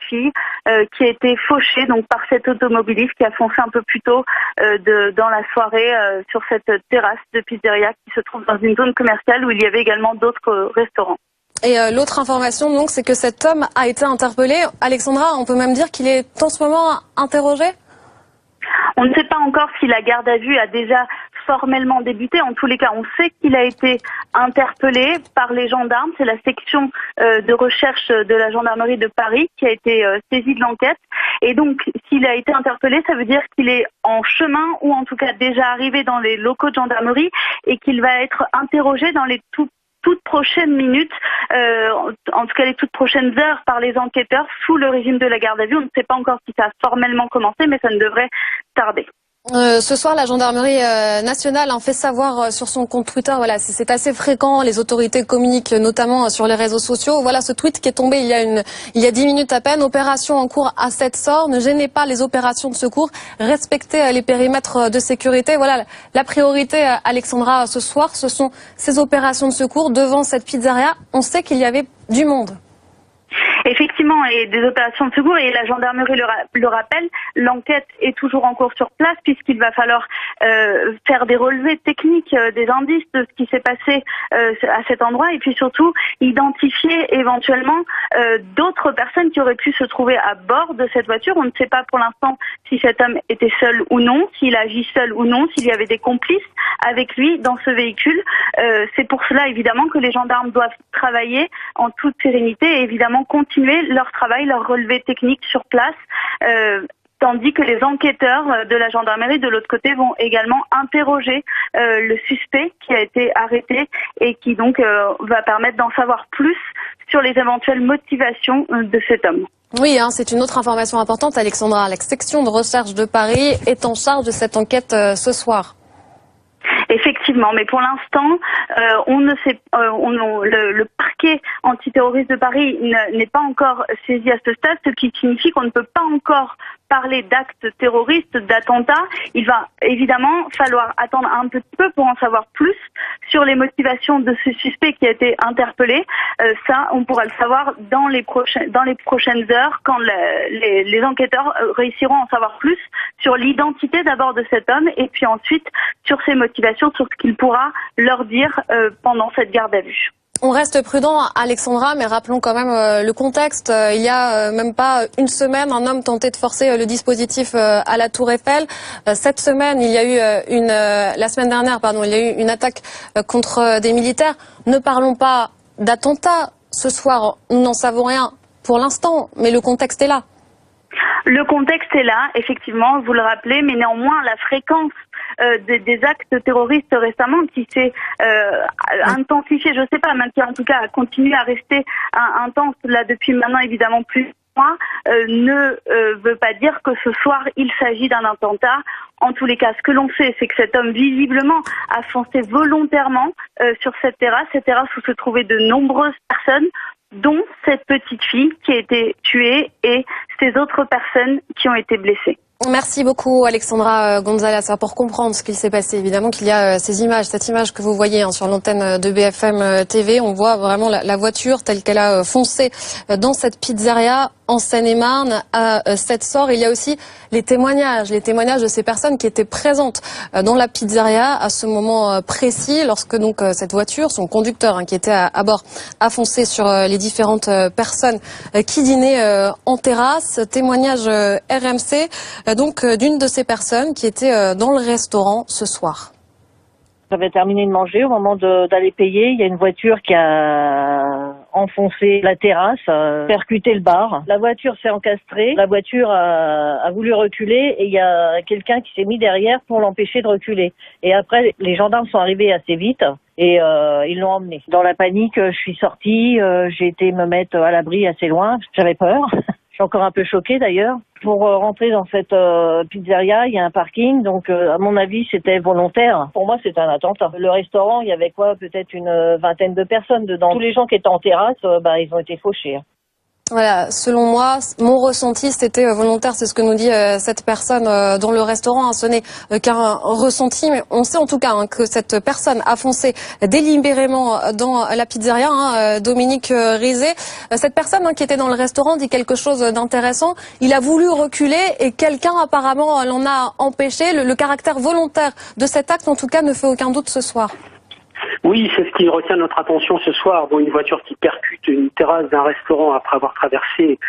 fille qui a été fauchée donc par cet automobiliste qui a foncé un peu plus tôt dans la soirée sur cette terrasse de pizzeria qui se trouve dans une zone commerciale où il y avait également d'autres restaurants. Et l'autre information, donc, c'est que cet homme a été interpellé. Alexandra, on peut même dire qu'il est en ce moment interrogé ? On ne sait pas encore si la garde à vue a déjà formellement débuté. En tous les cas, on sait qu'il a été interpellé par les gendarmes. C'est la section de recherche de la gendarmerie de Paris qui a été saisie de l'enquête. Et donc, s'il a été interpellé, ça veut dire qu'il est en chemin ou en tout cas déjà arrivé dans les locaux de gendarmerie et qu'il va être interrogé dans les toutes prochaines minutes, en tout cas les toutes prochaines heures par les enquêteurs sous le régime de la garde à vue. On ne sait pas encore si ça a formellement commencé, mais ça ne devrait tarder. Ce soir, la gendarmerie nationale en fait savoir sur son compte Twitter. Voilà, c'est assez fréquent. Les autorités communiquent notamment sur les réseaux sociaux. Voilà ce tweet qui est tombé il y a 10 minutes à peine. Opération en cours à Sept-Sort. Ne gênez pas les opérations de secours. Respectez les périmètres de sécurité. Voilà, la priorité, Alexandra, ce soir, ce sont ces opérations de secours devant cette pizzeria. On sait qu'il y avait du monde. Effectivement, et des opérations de secours, et la gendarmerie le rappelle, l'enquête est toujours en cours sur place puisqu'il va falloir faire des relevés techniques des indices de ce qui s'est passé à cet endroit et puis surtout identifier éventuellement d'autres personnes qui auraient pu se trouver à bord de cette voiture. On ne sait pas pour l'instant si cet homme était seul ou non, s'il agit seul ou non, s'il y avait des complices avec lui dans ce véhicule. C'est pour cela évidemment que les gendarmes doivent travailler en toute sérénité et évidemment continuer leur travail, leur relevé technique sur place, tandis que les enquêteurs de la gendarmerie de l'autre côté vont également interroger le suspect qui a été arrêté et qui donc va permettre d'en savoir plus sur les éventuelles motivations de cet homme. Oui, c'est une autre information importante, Alexandra. La section de recherche de Paris est en charge de cette enquête ce soir. Effectivement, mais pour l'instant, on ne sait, le parquet antiterroriste de Paris n'est pas encore saisi à ce stade, ce qui signifie qu'on ne peut pas encore parler d'actes terroristes, d'attentats. Il va évidemment falloir attendre un petit peu pour en savoir plus sur les motivations de ce suspect qui a été interpellé. Ça, on pourra le savoir dans les prochaines heures, quand les enquêteurs réussiront à en savoir plus sur l'identité d'abord de cet homme et puis ensuite sur ses motivations, sur ce qu'il pourra leur dire pendant cette garde à vue. On reste prudent, Alexandra, mais rappelons quand même le contexte. Il y a même pas une semaine, un homme tentait de forcer le dispositif à la Tour Eiffel. Cette semaine, il y a eu la semaine dernière, il y a eu une attaque contre des militaires. Ne parlons pas d'attentat ce soir. Nous n'en savons rien pour l'instant, mais le contexte est là. Le contexte est là, effectivement, vous le rappelez, mais néanmoins, la fréquence des actes terroristes récemment qui s'est intensifiée, je ne sais pas, mais qui en tout cas a continué à rester intense là depuis maintenant évidemment plus de mois, ne veut pas dire que ce soir il s'agit d'un attentat. En tous les cas, ce que l'on sait, c'est que cet homme visiblement a foncé volontairement sur cette terrasse où se trouvaient de nombreuses personnes, dont cette petite fille qui a été tuée et ces autres personnes qui ont été blessées. Merci beaucoup Alexandra Gonzalez pour comprendre ce qu'il s'est passé. Évidemment qu'il y a cette image que vous voyez sur l'antenne de BFM TV. On voit vraiment la voiture telle qu'elle a foncé dans cette pizzeria en Seine-et-Marne à Sept-Sort. Il y a aussi les témoignages de ces personnes qui étaient présentes dans la pizzeria à ce moment précis lorsque donc cette voiture, son conducteur qui était à bord, a foncé sur les différentes personnes qui dînaient en terrasse. Témoignage RMC donc d'une de ces personnes qui était dans le restaurant ce soir. J'avais terminé de manger. Au moment d'aller payer, il y a une voiture qui a enfoncé la terrasse, percuté le bar. La voiture s'est encastrée. La voiture a voulu reculer et il y a quelqu'un qui s'est mis derrière pour l'empêcher de reculer. Et après, les gendarmes sont arrivés assez vite et ils l'ont emmené. Dans la panique, je suis sortie. J'ai été me mettre à l'abri assez loin. J'avais peur. Je suis encore un peu choquée d'ailleurs. Pour rentrer dans cette pizzeria, il y a un parking, donc à mon avis c'était volontaire. Pour moi c'est un attentat. Le restaurant, il y avait peut-être une vingtaine de personnes dedans. Tous les gens qui étaient en terrasse, ils ont été fauchés. Voilà, selon moi, mon ressenti, c'était volontaire, c'est ce que nous dit cette personne dans le restaurant. Ce n'est qu'un ressenti, mais on sait en tout cas que cette personne a foncé délibérément dans la pizzeria, Dominique Rizet. Cette personne qui était dans le restaurant dit quelque chose d'intéressant. Il a voulu reculer et quelqu'un apparemment l'en a empêché. Le caractère volontaire de cet acte, en tout cas, ne fait aucun doute ce soir. Oui, c'est ce qui retient notre attention ce soir. Bon, une voiture qui percute une terrasse d'un restaurant après avoir traversé,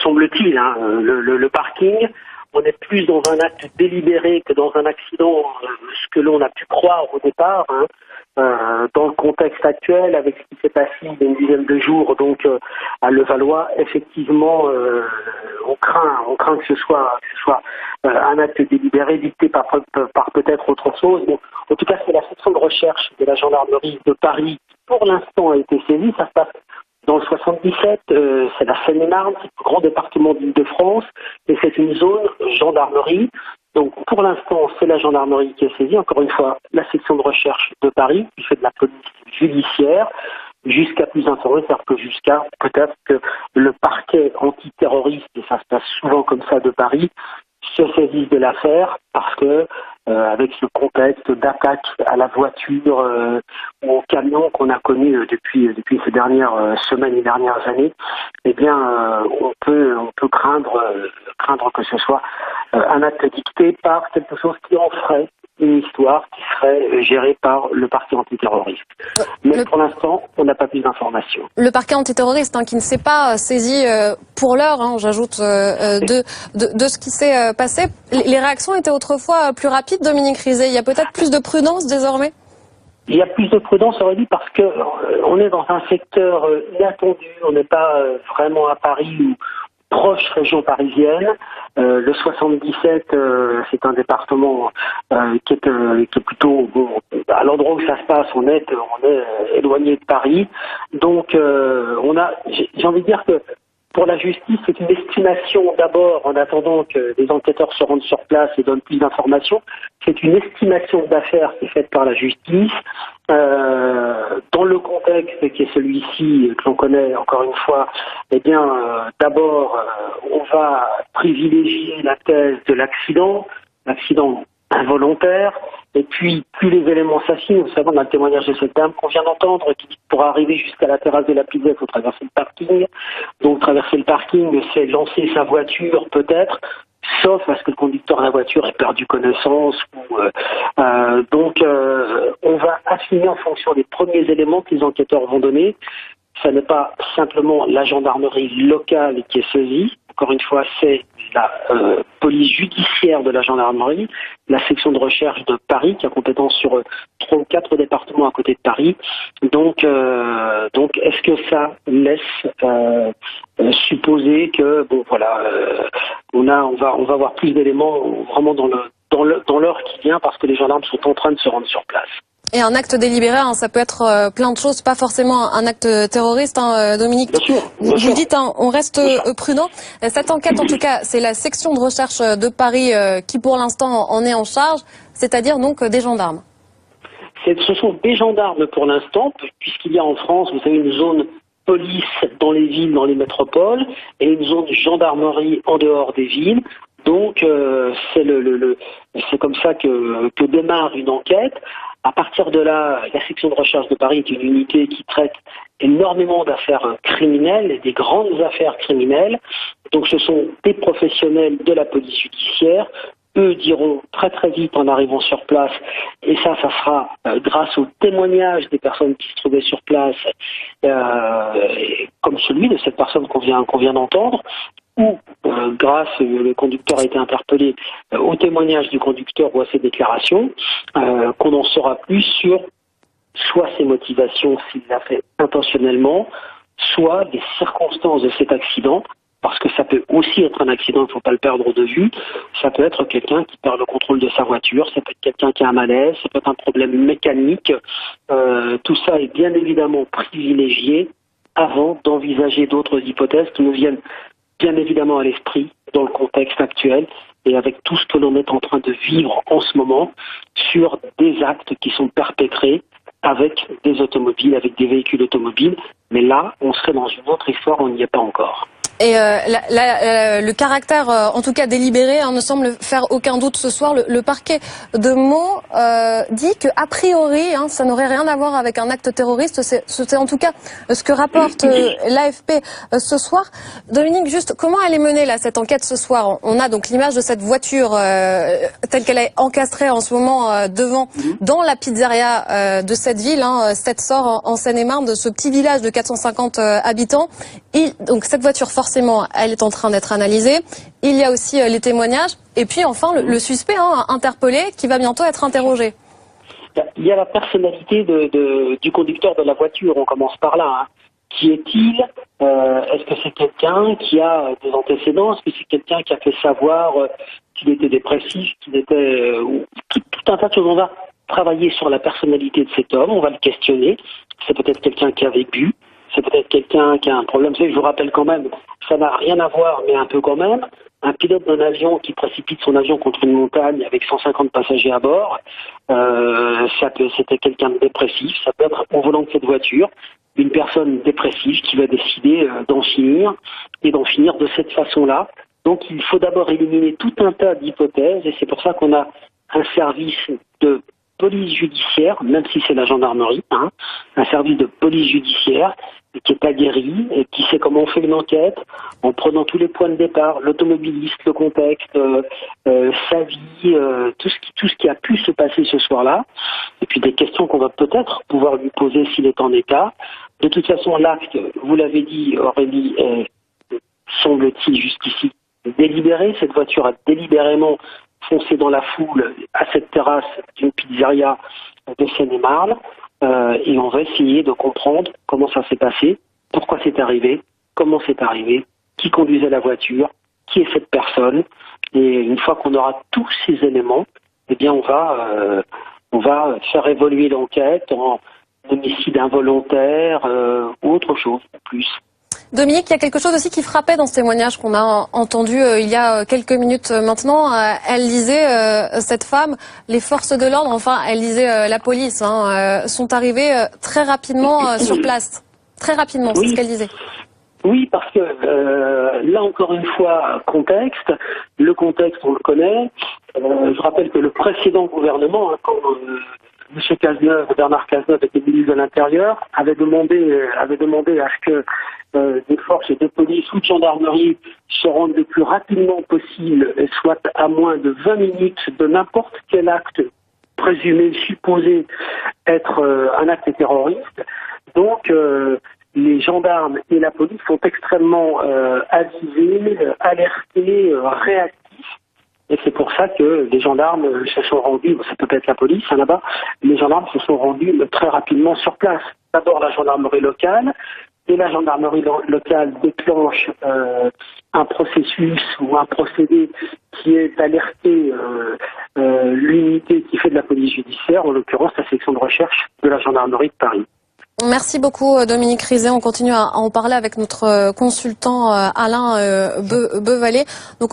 semble-t-il, le parking. On est plus dans un acte délibéré que dans un accident, ce que l'on a pu croire au départ. Dans le contexte actuel, avec ce qui s'est passé il y a une dizaine de jours, donc à Levallois, effectivement, on craint que ce soit un acte délibéré dicté par peut-être autre chose. Bon, en tout cas, c'est la section de recherche de la gendarmerie de Paris qui, pour l'instant, a été saisie. Ça se passe dans le 77, c'est la Seine-et-Marne, c'est le grand département d'Île-de-France, et c'est une zone gendarmerie. Donc, pour l'instant, c'est la gendarmerie qui est saisie. Encore une fois, la section de recherche de Paris, qui fait de la police judiciaire, jusqu'à plus informé, c'est-à-dire que jusqu'à peut-être que le parquet antiterroriste, et ça se passe souvent comme ça de Paris, se saisissent de l'affaire parce que avec ce contexte d'attaque à la voiture ou au camion qu'on a connu depuis ces dernières semaines et dernières années, eh bien on peut craindre que ce soit un acte dicté par quelque chose qui en ferait une histoire qui serait gérée par le parquet antiterroriste. Mais pour l'instant, on n'a pas plus d'informations. Le parquet antiterroriste qui ne s'est pas saisi pour l'heure, j'ajoute, de ce qui s'est passé. Les réactions étaient autrefois plus rapides, Dominique Rizet. Il y a peut-être plus de prudence désormais? Il y a plus de prudence, aurait dit, parce que on est dans un secteur inattendu. On n'est pas vraiment à Paris ou proche région parisienne. Le 77, c'est un département qui est plutôt à l'endroit où ça se passe. On est éloigné de Paris. Donc j'ai envie de dire que pour la justice, c'est une estimation d'abord, en attendant que les enquêteurs se rendent sur place et donnent plus d'informations. C'est une estimation d'affaires qui est faite par la justice. Dans le contexte qui est celui-ci, que l'on connaît encore une fois, eh bien, d'abord, on va privilégier la thèse de l'accident involontaire, et puis plus les éléments s'affinent. Nous savons dans le témoignage de cette dame qu'on vient d'entendre, qui dit que pour arriver jusqu'à la terrasse de la pizza, il faut traverser le parking. Donc traverser le parking, c'est lancer sa voiture peut-être, sauf parce que le conducteur de la voiture ait perdu connaissance. Donc on va affiner en fonction des premiers éléments que les enquêteurs vont donner. Ce n'est pas simplement la gendarmerie locale qui est saisie. Encore une fois, c'est la police judiciaire de la gendarmerie, la section de recherche de Paris qui a compétence sur 3 ou 4 départements à côté de Paris. Donc est-ce que ça laisse supposer que on va avoir plus d'éléments vraiment dans l'heure qui vient, parce que les gendarmes sont en train de se rendre sur place. Et un acte délibéré, ça peut être plein de choses, pas forcément un acte terroriste, Dominique. Bien sûr. Vous dites, on reste prudent. Cette enquête, en tout cas, c'est la section de recherche de Paris qui, pour l'instant, en est en charge, c'est-à-dire donc des gendarmes. Ce sont des gendarmes pour l'instant, puisqu'il y a en France, vous savez, une zone police dans les villes, dans les métropoles, et une zone gendarmerie en dehors des villes. Donc, c'est comme ça que démarre une enquête. À partir de là, la section de recherche de Paris est une unité qui traite énormément d'affaires criminelles et des grandes affaires criminelles. Donc ce sont des professionnels de la police judiciaire. Eux diront très très vite en arrivant sur place, et ça sera grâce au témoignage des personnes qui se trouvaient sur place, comme celui de cette personne qu'on vient d'entendre, ou grâce, le conducteur a été interpellé, au témoignage du conducteur ou à ses déclarations, qu'on en saura plus sur soit ses motivations s'il l'a fait intentionnellement, soit des circonstances de cet accident, parce que ça peut aussi être un accident, il ne faut pas le perdre de vue. Ça peut être quelqu'un qui perd le contrôle de sa voiture, ça peut être quelqu'un qui a un malaise, ça peut être un problème mécanique. Tout ça est bien évidemment privilégié avant d'envisager d'autres hypothèses qui nous viennent bien évidemment à l'esprit dans le contexte actuel et avec tout ce que l'on est en train de vivre en ce moment sur des actes qui sont perpétrés avec des automobiles, avec des véhicules automobiles. Mais là, on serait dans une autre histoire, on n'y est pas encore. Et le caractère, en tout cas délibéré, ne semble faire aucun doute ce soir. Le parquet de Meaux dit que a priori, ça n'aurait rien à voir avec un acte terroriste. C'est en tout cas ce que rapporte l'AFP ce soir. Dominique, juste comment elle est menée là cette enquête ce soir? On a donc l'image de cette voiture telle qu'elle est encastrée en ce moment devant dans la pizzeria de cette ville, Sept-Sors en Seine-et-Marne, de ce petit village de 450 habitants. Donc cette voiture forcément, elle est en train d'être analysée. Il y a aussi les témoignages. Et puis enfin, le suspect interpellé qui va bientôt être interrogé. Il y a la personnalité du conducteur de la voiture. On commence par là. Qui est-il? Est-ce que c'est quelqu'un qui a des antécédents? Est-ce que c'est quelqu'un qui a fait savoir qu'il était dépressif, qu'il était... tout un tas de choses. On va travailler sur la personnalité de cet homme. On va le questionner. C'est peut-être quelqu'un qui avait bu. C'est peut-être quelqu'un qui a un problème. Je vous rappelle quand même, ça n'a rien à voir, mais un peu quand même. Un pilote d'un avion qui précipite son avion contre une montagne avec 150 passagers à bord, c'était quelqu'un de dépressif. Ça peut être au volant de cette voiture une personne dépressive qui va décider d'en finir et d'en finir de cette façon-là. Donc il faut d'abord éliminer tout un tas d'hypothèses et c'est pour ça qu'on a un service de police judiciaire, même si c'est la gendarmerie, un service de police judiciaire qui est aguerri et qui sait comment on fait une enquête en prenant tous les points de départ, l'automobiliste, le contexte, sa vie, tout ce qui a pu se passer ce soir-là, et puis des questions qu'on va peut-être pouvoir lui poser s'il est en état. De toute façon, l'acte, vous l'avez dit, Aurélie, semble-t-il jusqu'ici délibéré. Cette voiture a délibérément foncé dans la foule à cette terrasse d'une pizzeria de Seine-et-Marne. Et on va essayer de comprendre comment ça s'est passé, pourquoi c'est arrivé, comment c'est arrivé, qui conduisait la voiture, qui est cette personne. Et une fois qu'on aura tous ces éléments, eh bien on va faire évoluer l'enquête en homicide involontaire ou autre chose de plus. Dominique, il y a quelque chose aussi qui frappait dans ce témoignage qu'on a entendu il y a quelques minutes maintenant. Elle disait, cette femme, les forces de l'ordre, enfin elle disait la police, sont arrivées très rapidement sur place. Très rapidement, c'est ce qu'elle disait. Oui, parce que là encore une fois, contexte. Le contexte, on le connaît. Je rappelle que le précédent gouvernement, quand M. Cazeneuve, Bernard Cazeneuve était ministre de l'Intérieur, avait demandé à ce que des forces de police ou de gendarmerie se rendent le plus rapidement possible et soit à moins de 20 minutes de n'importe quel acte présumé, supposé être un acte terroriste. Donc, les gendarmes et la police sont extrêmement avisés, alertés, réactifs. Et c'est pour ça que les gendarmes se sont rendus, ça peut être la police là-bas, les gendarmes se sont rendus très rapidement sur place. D'abord la gendarmerie locale, et la gendarmerie locale déclenche un processus ou un procédé qui est d'alerter l'unité qui fait de la police judiciaire, en l'occurrence la section de recherche de la gendarmerie de Paris. Merci beaucoup Dominique Rizet. On continue à en parler avec notre consultant Alain Beuvalet. Donc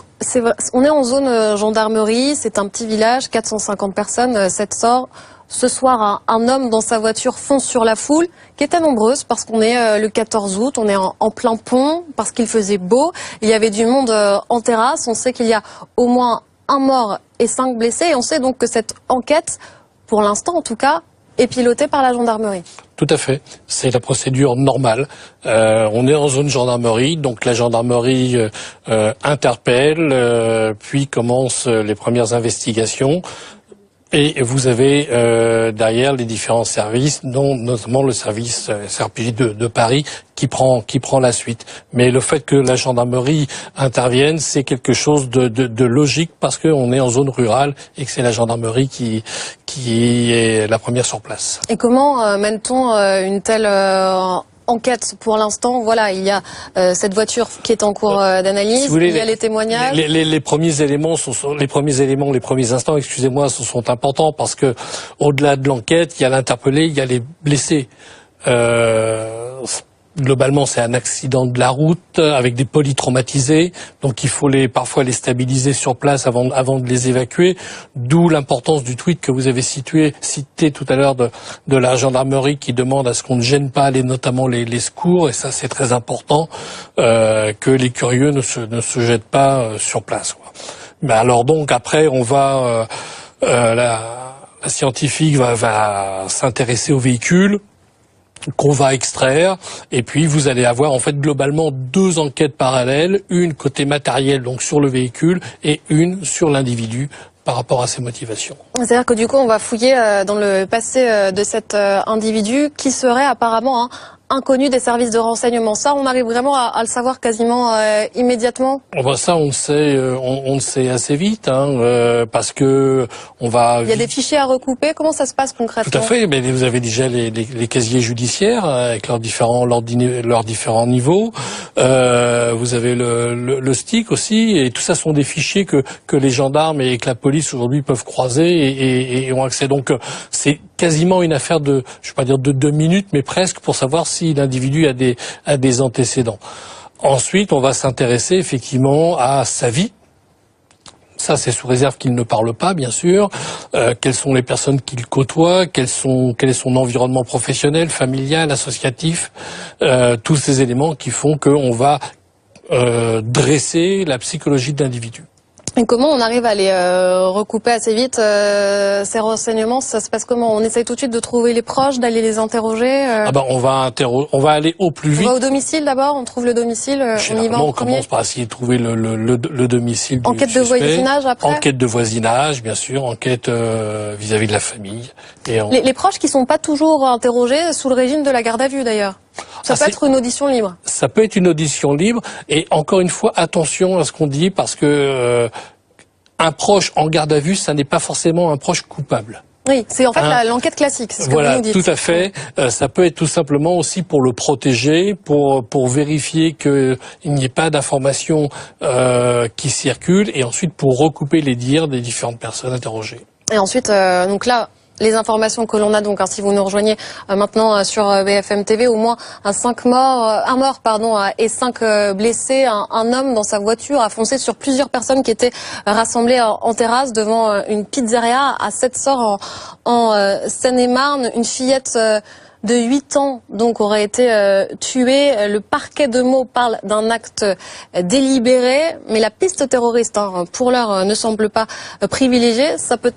on est en zone gendarmerie, c'est un petit village, 450 personnes, Sept-Sors. Ce soir, un homme dans sa voiture fonce sur la foule, qui était nombreuse parce qu'on est le 14 août, on est en plein pont, parce qu'il faisait beau. Il y avait du monde en terrasse. On sait qu'il y a au moins un mort et 5 blessés. Et on sait donc que cette enquête, pour l'instant en tout cas, est pilotée par la gendarmerie. Tout à fait. C'est la procédure normale. On est en zone gendarmerie, donc la gendarmerie interpelle, puis commence les premières investigations. Et vous avez derrière les différents services, dont notamment le service SRPJ de Paris, qui prend la suite. Mais le fait que la gendarmerie intervienne, c'est quelque chose de logique parce qu'on est en zone rurale et que c'est la gendarmerie qui est la première sur place. Et comment mène-t-on une telle enquête pour l'instant? Voilà, il y a cette voiture qui est en cours d'analyse, il y a les témoignages. Les premiers éléments, les premiers instants, excusez-moi, sont importants parce que au-delà de l'enquête, il y a l'interpellé, il y a les blessés. Globalement, c'est un accident de la route avec des polytraumatisés, donc il faut parfois les stabiliser sur place avant de les évacuer. D'où l'importance du tweet que vous avez cité tout à l'heure de la gendarmerie qui demande à ce qu'on ne gêne pas notamment les secours, et ça c'est très important, que les curieux ne se jettent pas sur place, quoi. Mais alors donc après on va la scientifique va s'intéresser au véhicule qu'on va extraire, et puis vous allez avoir en fait globalement 2 enquêtes parallèles, une côté matériel donc sur le véhicule et une sur l'individu par rapport à ses motivations. C'est-à-dire que du coup on va fouiller dans le passé de cet individu qui serait apparemment inconnu des services de renseignement. Ça, on arrive vraiment à le savoir quasiment immédiatement. Ça, on le sait assez vite, parce que on va. Il y a des fichiers à recouper. Comment ça se passe concrètement? Tout à fait. Mais vous avez déjà les casiers judiciaires avec leurs différents niveaux. Vous avez le stick aussi, et tout ça sont des fichiers que les gendarmes et que la police aujourd'hui peuvent croiser et ont accès. Donc c'est quasiment une affaire je vais pas dire de 2 minutes, mais presque, pour savoir si l'individu a des antécédents. Ensuite, on va s'intéresser effectivement à sa vie. Ça, c'est sous réserve qu'il ne parle pas, bien sûr. Quelles sont les personnes qu'il côtoie, quel est son environnement professionnel, familial, associatif, tous ces éléments qui font qu'on va dresser la psychologie de l'individu. Et comment on arrive à les recouper assez vite, ces renseignements? Ça se passe comment? On essaye tout de suite de trouver les proches, d'aller les interroger on va aller au plus vite. On va au domicile d'abord, on trouve le domicile, on y va en premier. On commence par essayer de trouver le domicile du Enquête suspect. de voisinage après? Enquête de voisinage, bien sûr, enquête vis-à-vis de la famille. Et les proches qui sont pas toujours interrogés sous le régime de la garde à vue d'ailleurs. Ça peut être une audition libre. Ça peut être une audition libre, et encore une fois, attention à ce qu'on dit, parce que un proche en garde à vue, ça n'est pas forcément un proche coupable. Oui, c'est en fait l'enquête classique, c'est ce que vous nous dites. Tout à fait. Ça peut être tout simplement aussi pour le protéger, pour vérifier qu'il n'y ait pas d'informations qui circulent, et ensuite pour recouper les dires des différentes personnes interrogées. Et ensuite, donc là, les informations que l'on a donc, si vous nous rejoignez maintenant sur BFM TV, au moins un mort et 5 blessés. Un homme dans sa voiture a foncé sur plusieurs personnes qui étaient rassemblées en terrasse devant une pizzeria à Sept-Sors en Seine-et-Marne. Une fillette de 8 ans donc aurait été tuée. Le parquet de Meaux parle d'un acte délibéré, mais la piste terroriste pour l'heure ne semble pas privilégiée. Ça peut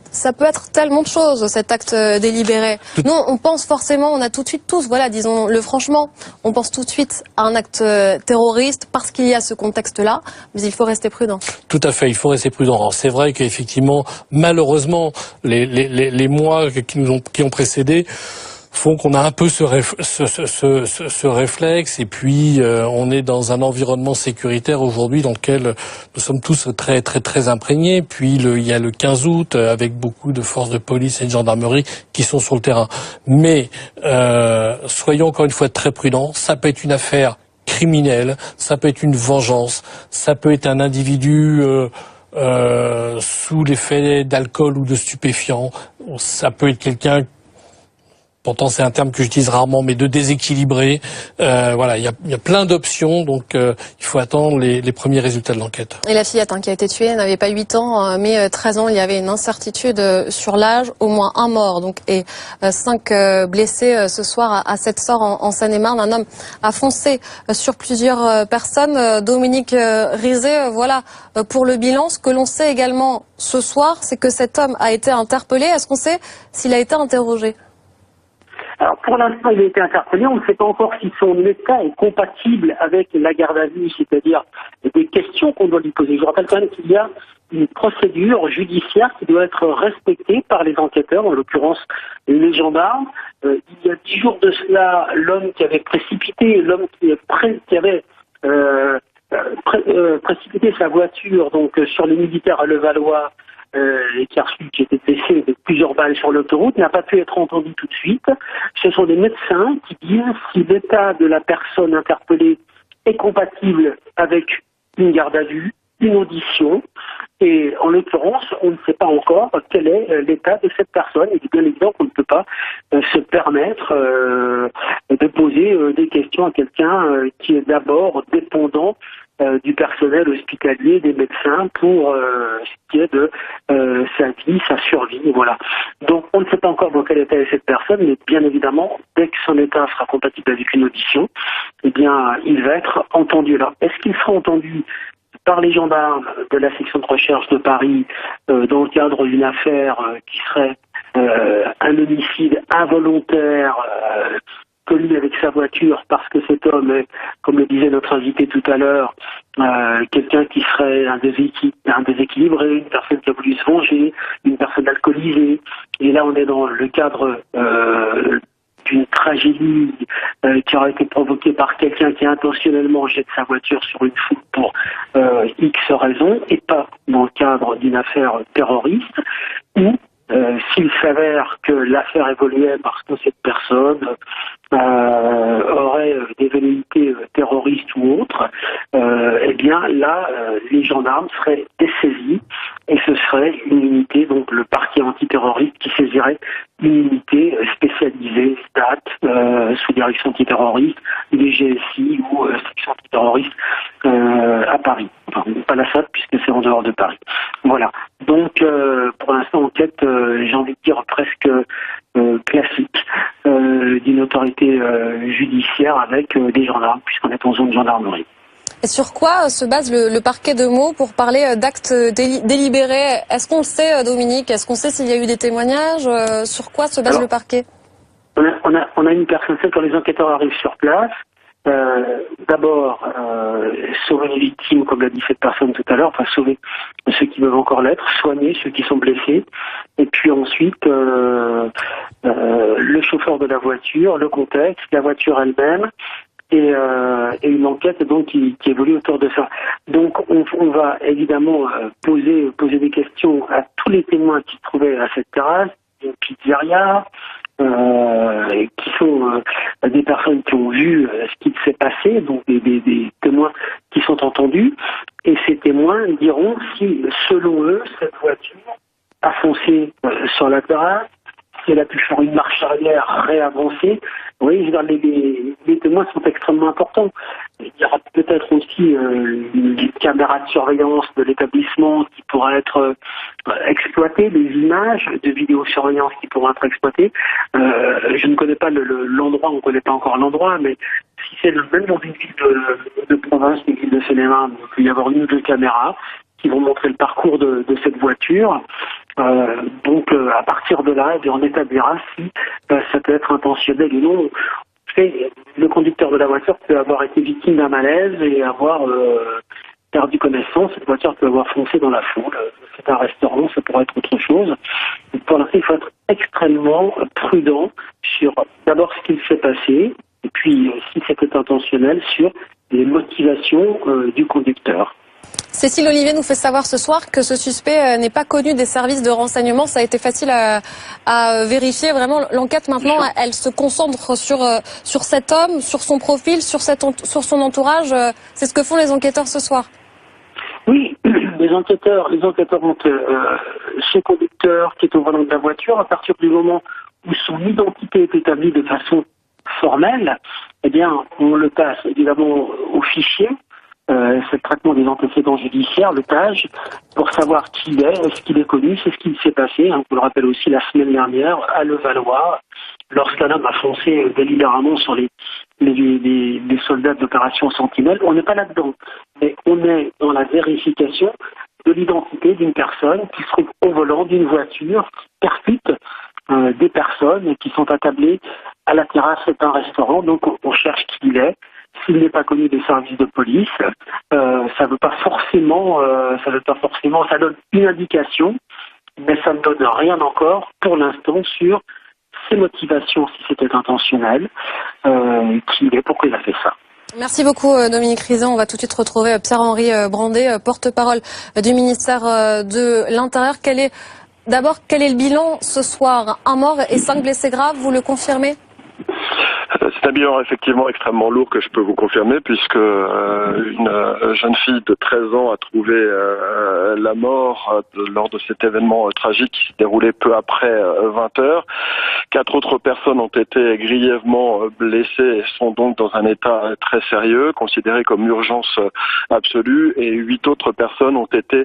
être tellement de choses, cet acte délibéré. Nous on pense forcément, on a tout de suite tous, disons-le franchement, on pense tout de suite à un acte terroriste parce qu'il y a ce contexte-là, mais il faut rester prudent. Tout à fait, il faut rester prudent. Alors c'est vrai qu'effectivement, malheureusement, les mois qui ont précédé font qu'on a un peu ce réflexe, et puis on est dans un environnement sécuritaire aujourd'hui dans lequel nous sommes tous très très très imprégnés. Puis il y a le 15 août avec beaucoup de forces de police et de gendarmerie qui sont sur le terrain. Mais soyons encore une fois très prudents. Ça peut être une affaire criminelle, ça peut être une vengeance, ça peut être un individu sous l'effet d'alcool ou de stupéfiants, ça peut être quelqu'un, pourtant c'est un terme que j'utilise rarement, mais de déséquilibré. Il y a plein d'options, donc il faut attendre les premiers résultats de l'enquête. Et la fillette qui a été tuée n'avait pas 8 ans, mais 13 ans. Il y avait une incertitude sur l'âge, au moins un mort et 5 blessés ce soir à Sept-Sors en Seine-et-Marne. Un homme a foncé sur plusieurs personnes. Dominique Rizet, voilà pour le bilan. Ce que l'on sait également ce soir, c'est que cet homme a été interpellé. Est-ce qu'on sait s'il a été interrogé ? Alors pour l'instant, il a été interpellé. On ne sait pas encore si son état est compatible avec la garde à vue, c'est-à-dire des questions qu'on doit lui poser. Je rappelle quand même qu'il y a une procédure judiciaire qui doit être respectée par les enquêteurs, en l'occurrence les gendarmes. Il y a 10 jours de cela, l'homme qui avait précipité sa voiture donc sur les militaires à Levallois, et qui était blessé avec plusieurs balles sur l'autoroute, n'a pas pu être entendu tout de suite. Ce sont des médecins qui disent si l'état de la personne interpellée est compatible avec une garde à vue, une audition, et en l'occurrence, on ne sait pas encore quel est l'état de cette personne. Et bien évidemment qu'on ne peut pas se permettre de poser des questions à quelqu'un qui est d'abord dépendant du personnel hospitalier, des médecins pour ce qui est de sa vie, sa survie, voilà. Donc on ne sait pas encore dans quel état est cette personne, mais bien évidemment, dès que son état sera compatible avec une audition, eh bien, il va être entendu. Alors, est-ce qu'il sera entendu par les gendarmes de la section de recherche de Paris dans le cadre d'une affaire qui serait un homicide involontaire commis avec sa voiture parce que cet homme est, comme le disait notre invité tout à l'heure, quelqu'un qui serait un déséquilibré, une personne qui a voulu se venger, une personne alcoolisée. Et là, on est dans le cadre d'une tragédie qui aurait été provoquée par quelqu'un qui intentionnellement jette sa voiture sur une foule pour X raisons, et pas dans le cadre d'une affaire terroriste, où s'il s'avère que l'affaire évoluait parce que cette personne aurait des velléités terroristes ou autres, eh bien là, les gendarmes seraient dessaisis et ce serait une unité, donc le parquet antiterroriste qui saisirait une unité spécialisée, STAT, sous direction antiterroriste, les GSI ou section antiterroriste à Paris. Enfin, pas la SAT puisque c'est en dehors de Paris. Voilà. Donc, pour l'instant, enquête, j'ai envie de dire presque classique d'une autorité judiciaire avec des gendarmes, puisqu'on est en zone de gendarmerie. Et sur quoi se base le parquet de Meaux pour parler d'actes délibérés? Est-ce qu'on le sait, Dominique? Est-ce qu'on sait s'il y a eu des témoignages? Sur quoi se base le parquet? On a une personne seule quand les enquêteurs arrivent sur place. D'abord, sauver les victimes, comme l'a dit cette personne tout à l'heure, enfin sauver ceux qui peuvent encore l'être, soigner ceux qui sont blessés, et puis ensuite le chauffeur de la voiture, le contexte, la voiture elle-même, et une enquête donc qui évolue autour de ça. Donc on va évidemment poser des questions à tous les témoins qui se trouvaient à cette terrasse, une pizzeria, qui sont des personnes qui ont vu ce qui s'est passé, donc des témoins qui sont entendus, et ces témoins diront si, selon eux, cette voiture a foncé sur la terrasse, si elle a pu faire une marche arrière, réavancer. Oui, je veux dire, les témoins sont extrêmement importants. Il y aura peut-être aussi une caméra de surveillance de l'établissement qui pourra être exploitée, des images de vidéosurveillance qui pourront être exploitées. Je ne connais pas l'endroit, on ne connaît pas encore l'endroit, mais si c'est même dans une ville de province, une ville de Seine-et-Marne, il peut y avoir une ou deux caméras qui vont montrer le parcours de cette voiture. Donc à partir de là, on établira si ça peut être intentionnel ou non. Le conducteur de la voiture peut avoir été victime d'un malaise et avoir perdu connaissance. Cette voiture peut avoir foncé dans la foule. C'est un restaurant, ça pourrait être autre chose. Donc, pour l'instant, il faut être extrêmement prudent sur d'abord ce qu'il s'est passé et puis si c'était intentionnel sur les motivations du conducteur. Cécile Olivier nous fait savoir ce soir que ce suspect n'est pas connu des services de renseignement. Ça a été facile à vérifier. Vraiment, l'enquête maintenant, elle se concentre sur cet homme, sur son profil, sur son entourage. C'est ce que font les enquêteurs ce soir. Oui, les enquêteurs ont ce conducteur qui est au volant de la voiture. À partir du moment où son identité est établie de façon formelle, eh bien, on le passe évidemment au fichier. C'est le traitement des antécédents judiciaires, le TAJ, pour savoir qui il est-ce qu'il est connu, c'est ce qui s'est passé. On le rappelle aussi la semaine dernière à Levallois, lorsqu'un homme a foncé délibérément sur les soldats de l'opération Sentinelle. On n'est pas là-dedans, mais on est dans la vérification de l'identité d'une personne qui se trouve au volant d'une voiture, qui percute des personnes qui sont attablées à la terrasse d'un restaurant. Donc on cherche qui il est. S'il n'est pas connu des services de police, ça veut pas forcément, ça donne une indication, mais ça ne donne rien encore pour l'instant sur ses motivations, si c'était intentionnel, qui il est, pourquoi il a fait ça. Merci beaucoup Dominique Rizan. On va tout de suite retrouver Pierre-Henri Brandet, porte-parole du ministère de l'Intérieur. Quel est le bilan ce soir? Un mort et 5 blessés graves, vous le confirmez? C'est un bilan effectivement extrêmement lourd que je peux vous confirmer puisque une jeune fille de 13 ans a trouvé la mort lors de cet événement tragique qui s'est déroulé peu après 20 heures. 4 autres personnes ont été grièvement blessées et sont donc dans un état très sérieux, considéré comme urgence absolue, et 8 autres personnes ont été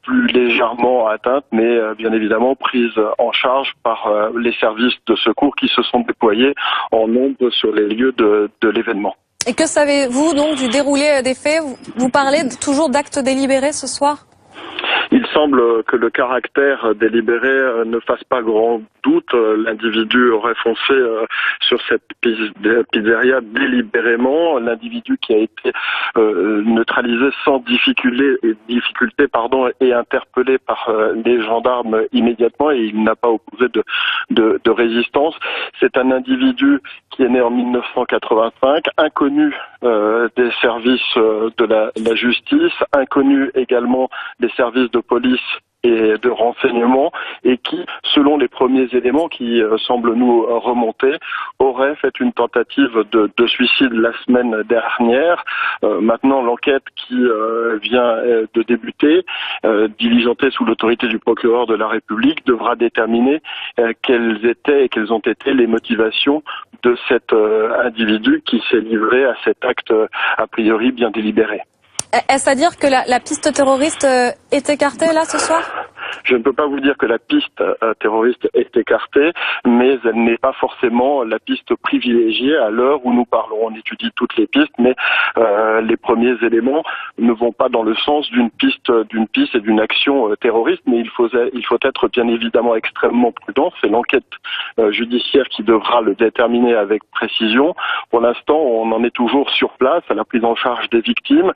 plus légèrement atteintes, mais bien évidemment prises en charge par les services de secours qui se sont déployés en nombre sur les lieux de l'événement. Et que savez-vous donc du déroulé des faits? Vous parlez toujours d'actes délibérés ce soir? Il semble que le caractère délibéré ne fasse pas grand doute. L'individu aurait foncé sur cette pizzeria délibérément. L'individu qui a été neutralisé sans difficulté et interpellé par les gendarmes immédiatement, et il n'a pas opposé de résistance. C'est un individu qui est né en 1985, inconnu des services de la justice, inconnu également des services de police et de renseignement, et qui, selon les premiers éléments qui semblent nous remonter, aurait fait une tentative de suicide la semaine dernière. Maintenant, l'enquête qui vient de débuter, diligentée sous l'autorité du procureur de la République, devra déterminer quelles étaient et quelles ont été les motivations de cet individu qui s'est livré à cet acte a priori bien délibéré. Est-ce à dire que la piste terroriste est écartée là ce soir? Je ne peux pas vous dire que la piste terroriste est écartée, mais elle n'est pas forcément la piste privilégiée à l'heure où nous parlons. On étudie toutes les pistes, mais les premiers éléments ne vont pas dans le sens d'une piste et d'une action terroriste. Mais il faut être bien évidemment extrêmement prudent. C'est l'enquête judiciaire qui devra le déterminer avec précision. Pour l'instant, on en est toujours sur place à la prise en charge des victimes,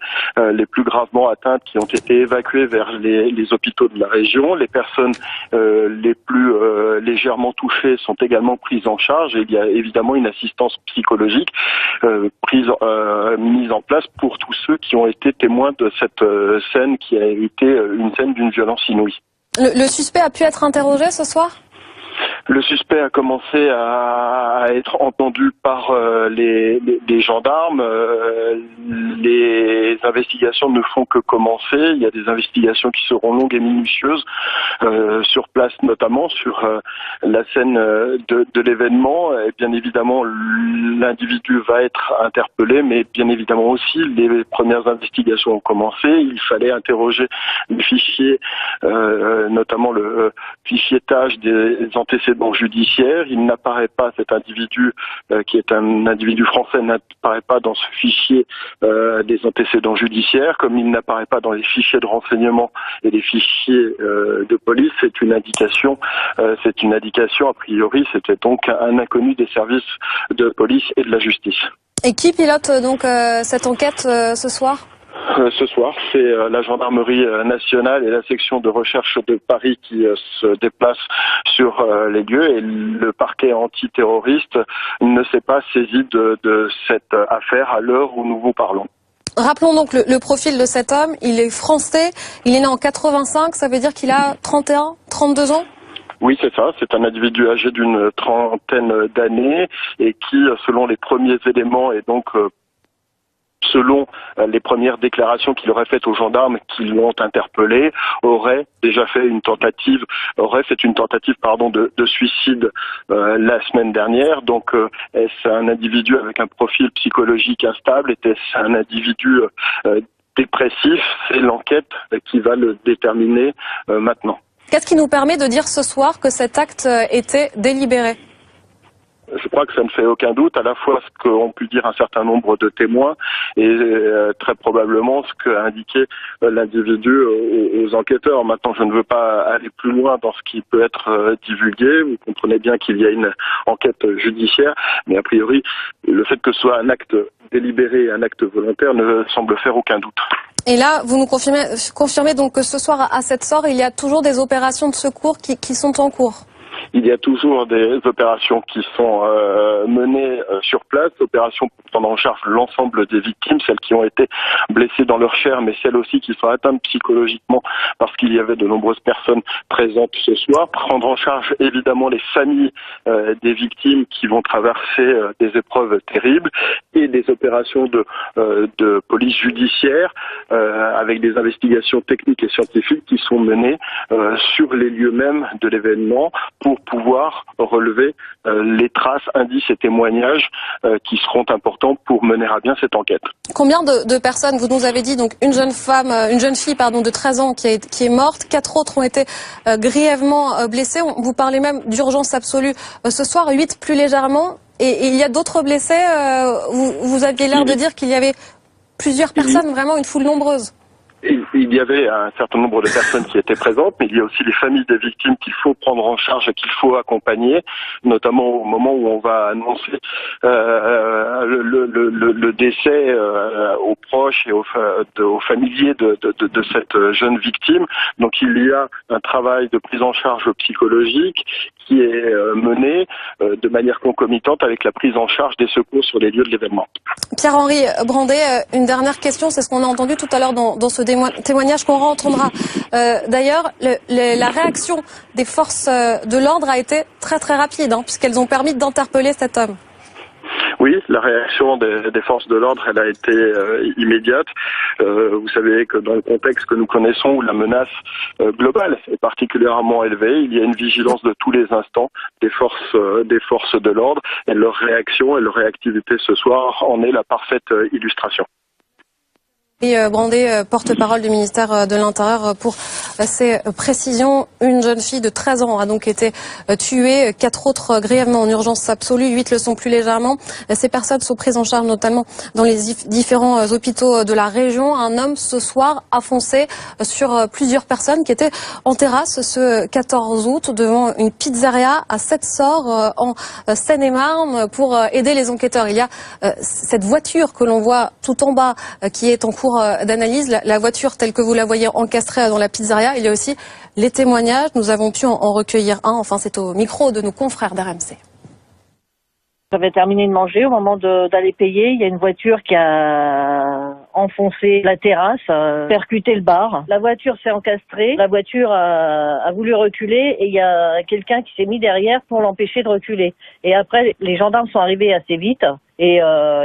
les plus gravement atteintes qui ont été évacuées vers les hôpitaux de la région. Les personnes les plus légèrement touchées sont également prises en charge, et il y a évidemment une assistance psychologique mise en place pour tous ceux qui ont été témoins de cette scène qui a été une scène d'une violence inouïe. Le suspect a pu être interrogé ce soir ? Le suspect a commencé à être entendu par les gendarmes. Les investigations ne font que commencer. Il y a des investigations qui seront longues et minutieuses sur place, notamment sur la scène de l'événement. Et bien évidemment, l'individu va être interpellé, mais bien évidemment aussi, les premières investigations ont commencé. Il fallait interroger les fichiers, notamment le fichier TAGE des antécédents judiciaires. Il n'apparaît pas, cet individu qui est un individu français, n'apparaît pas dans ce fichier des antécédents judiciaires, comme il n'apparaît pas dans les fichiers de renseignement et les fichiers de police. C'est une indication a priori, c'était donc un inconnu des services de police et de la justice. Et qui pilote donc cette enquête ce soir ? Ce soir, c'est la gendarmerie nationale et la section de recherche de Paris qui se déplacent sur les lieux, et le parquet antiterroriste ne s'est pas saisi de cette affaire à l'heure où nous vous parlons. Rappelons donc le profil de cet homme. Il est français, il est né en 85, ça veut dire qu'il a 31, 32 ans ? Oui, c'est ça. C'est un individu âgé d'une trentaine d'années et qui, selon les premiers éléments et donc selon les premières déclarations qu'il aurait faites aux gendarmes qui l'ont interpellé, aurait fait une tentative de suicide la semaine dernière. Donc, est-ce un individu avec un profil psychologique instable? Était-ce un individu dépressif? C'est l'enquête qui va le déterminer maintenant. Qu'est-ce qui nous permet de dire ce soir que cet acte était délibéré ? Je crois que ça ne fait aucun doute, à la fois ce qu'ont pu dire un certain nombre de témoins et très probablement ce qu'a indiqué l'individu aux enquêteurs. Maintenant, je ne veux pas aller plus loin dans ce qui peut être divulgué. Vous comprenez bien qu'il y a une enquête judiciaire, mais a priori, le fait que ce soit un acte délibéré et un acte volontaire ne semble faire aucun doute. Et là, vous nous confirmez donc que ce soir à cette heure, il y a toujours des opérations de secours qui sont en cours ? Il y a toujours des opérations qui sont menées sur place, opérations pour prendre en charge l'ensemble des victimes, celles qui ont été blessées dans leur chair, mais celles aussi qui sont atteintes psychologiquement parce qu'il y avait de nombreuses personnes présentes ce soir. Prendre en charge évidemment les familles des victimes qui vont traverser des épreuves terribles et des opérations de police judiciaire avec des investigations techniques et scientifiques qui sont menées sur les lieux mêmes de l'événement pour pouvoir relever les traces, indices et témoignages qui seront importants pour mener à bien cette enquête. Combien de personnes, vous nous avez dit, donc une jeune fille de 13 ans qui est morte, 4 autres ont été grièvement blessés. Vous parlez même d'urgence absolue ce soir, 8 plus légèrement. Et il y a d'autres blessés. Vous aviez l'air de dire qu'il y avait plusieurs personnes, vraiment une foule nombreuse. Il y avait un certain nombre de personnes qui étaient présentes, mais il y a aussi les familles des victimes qu'il faut prendre en charge et qu'il faut accompagner, notamment au moment où on va annoncer le décès aux proches et aux familiers de cette jeune victime. Donc il y a un travail de prise en charge psychologique qui est mené de manière concomitante avec la prise en charge des secours sur les lieux de l'événement. Pierre-Henri Brandet, une dernière question, c'est ce qu'on a entendu tout à l'heure dans ce témoignage qu'on entendra. D'ailleurs, la réaction des forces de l'ordre a été très très rapide, puisqu'elles ont permis d'interpeller cet homme. Oui, la réaction des forces de l'ordre, elle a été immédiate. Vous savez que dans le contexte que nous connaissons, où la menace globale est particulièrement élevée, il y a une vigilance de tous les instants des forces de l'ordre, et leur réaction et leur réactivité ce soir en est la parfaite illustration. Et Brandet, porte-parole du ministère de l'Intérieur, pour ces précisions. Une jeune fille de 13 ans a donc été tuée, 4 autres grièvement en urgence absolue, 8 le sont plus légèrement. Ces personnes sont prises en charge notamment dans les différents hôpitaux de la région. Un homme ce soir a foncé sur plusieurs personnes qui étaient en terrasse ce 14 août devant une pizzeria à Sept-Sors en Seine-et-Marne pour aider les enquêteurs. Il y a cette voiture que l'on voit tout en bas qui est en cours d'analyse, la voiture telle que vous la voyez encastrée dans la pizzeria. Il y a aussi les témoignages, nous avons pu en recueillir un, enfin c'est au micro de nos confrères d'RMC. J'avais terminé de manger, au moment d'aller payer, il y a une voiture qui a enfoncé la terrasse, percuté le bar. La voiture s'est encastrée, la voiture a voulu reculer et il y a quelqu'un qui s'est mis derrière pour l'empêcher de reculer. Et après, les gendarmes sont arrivés assez vite et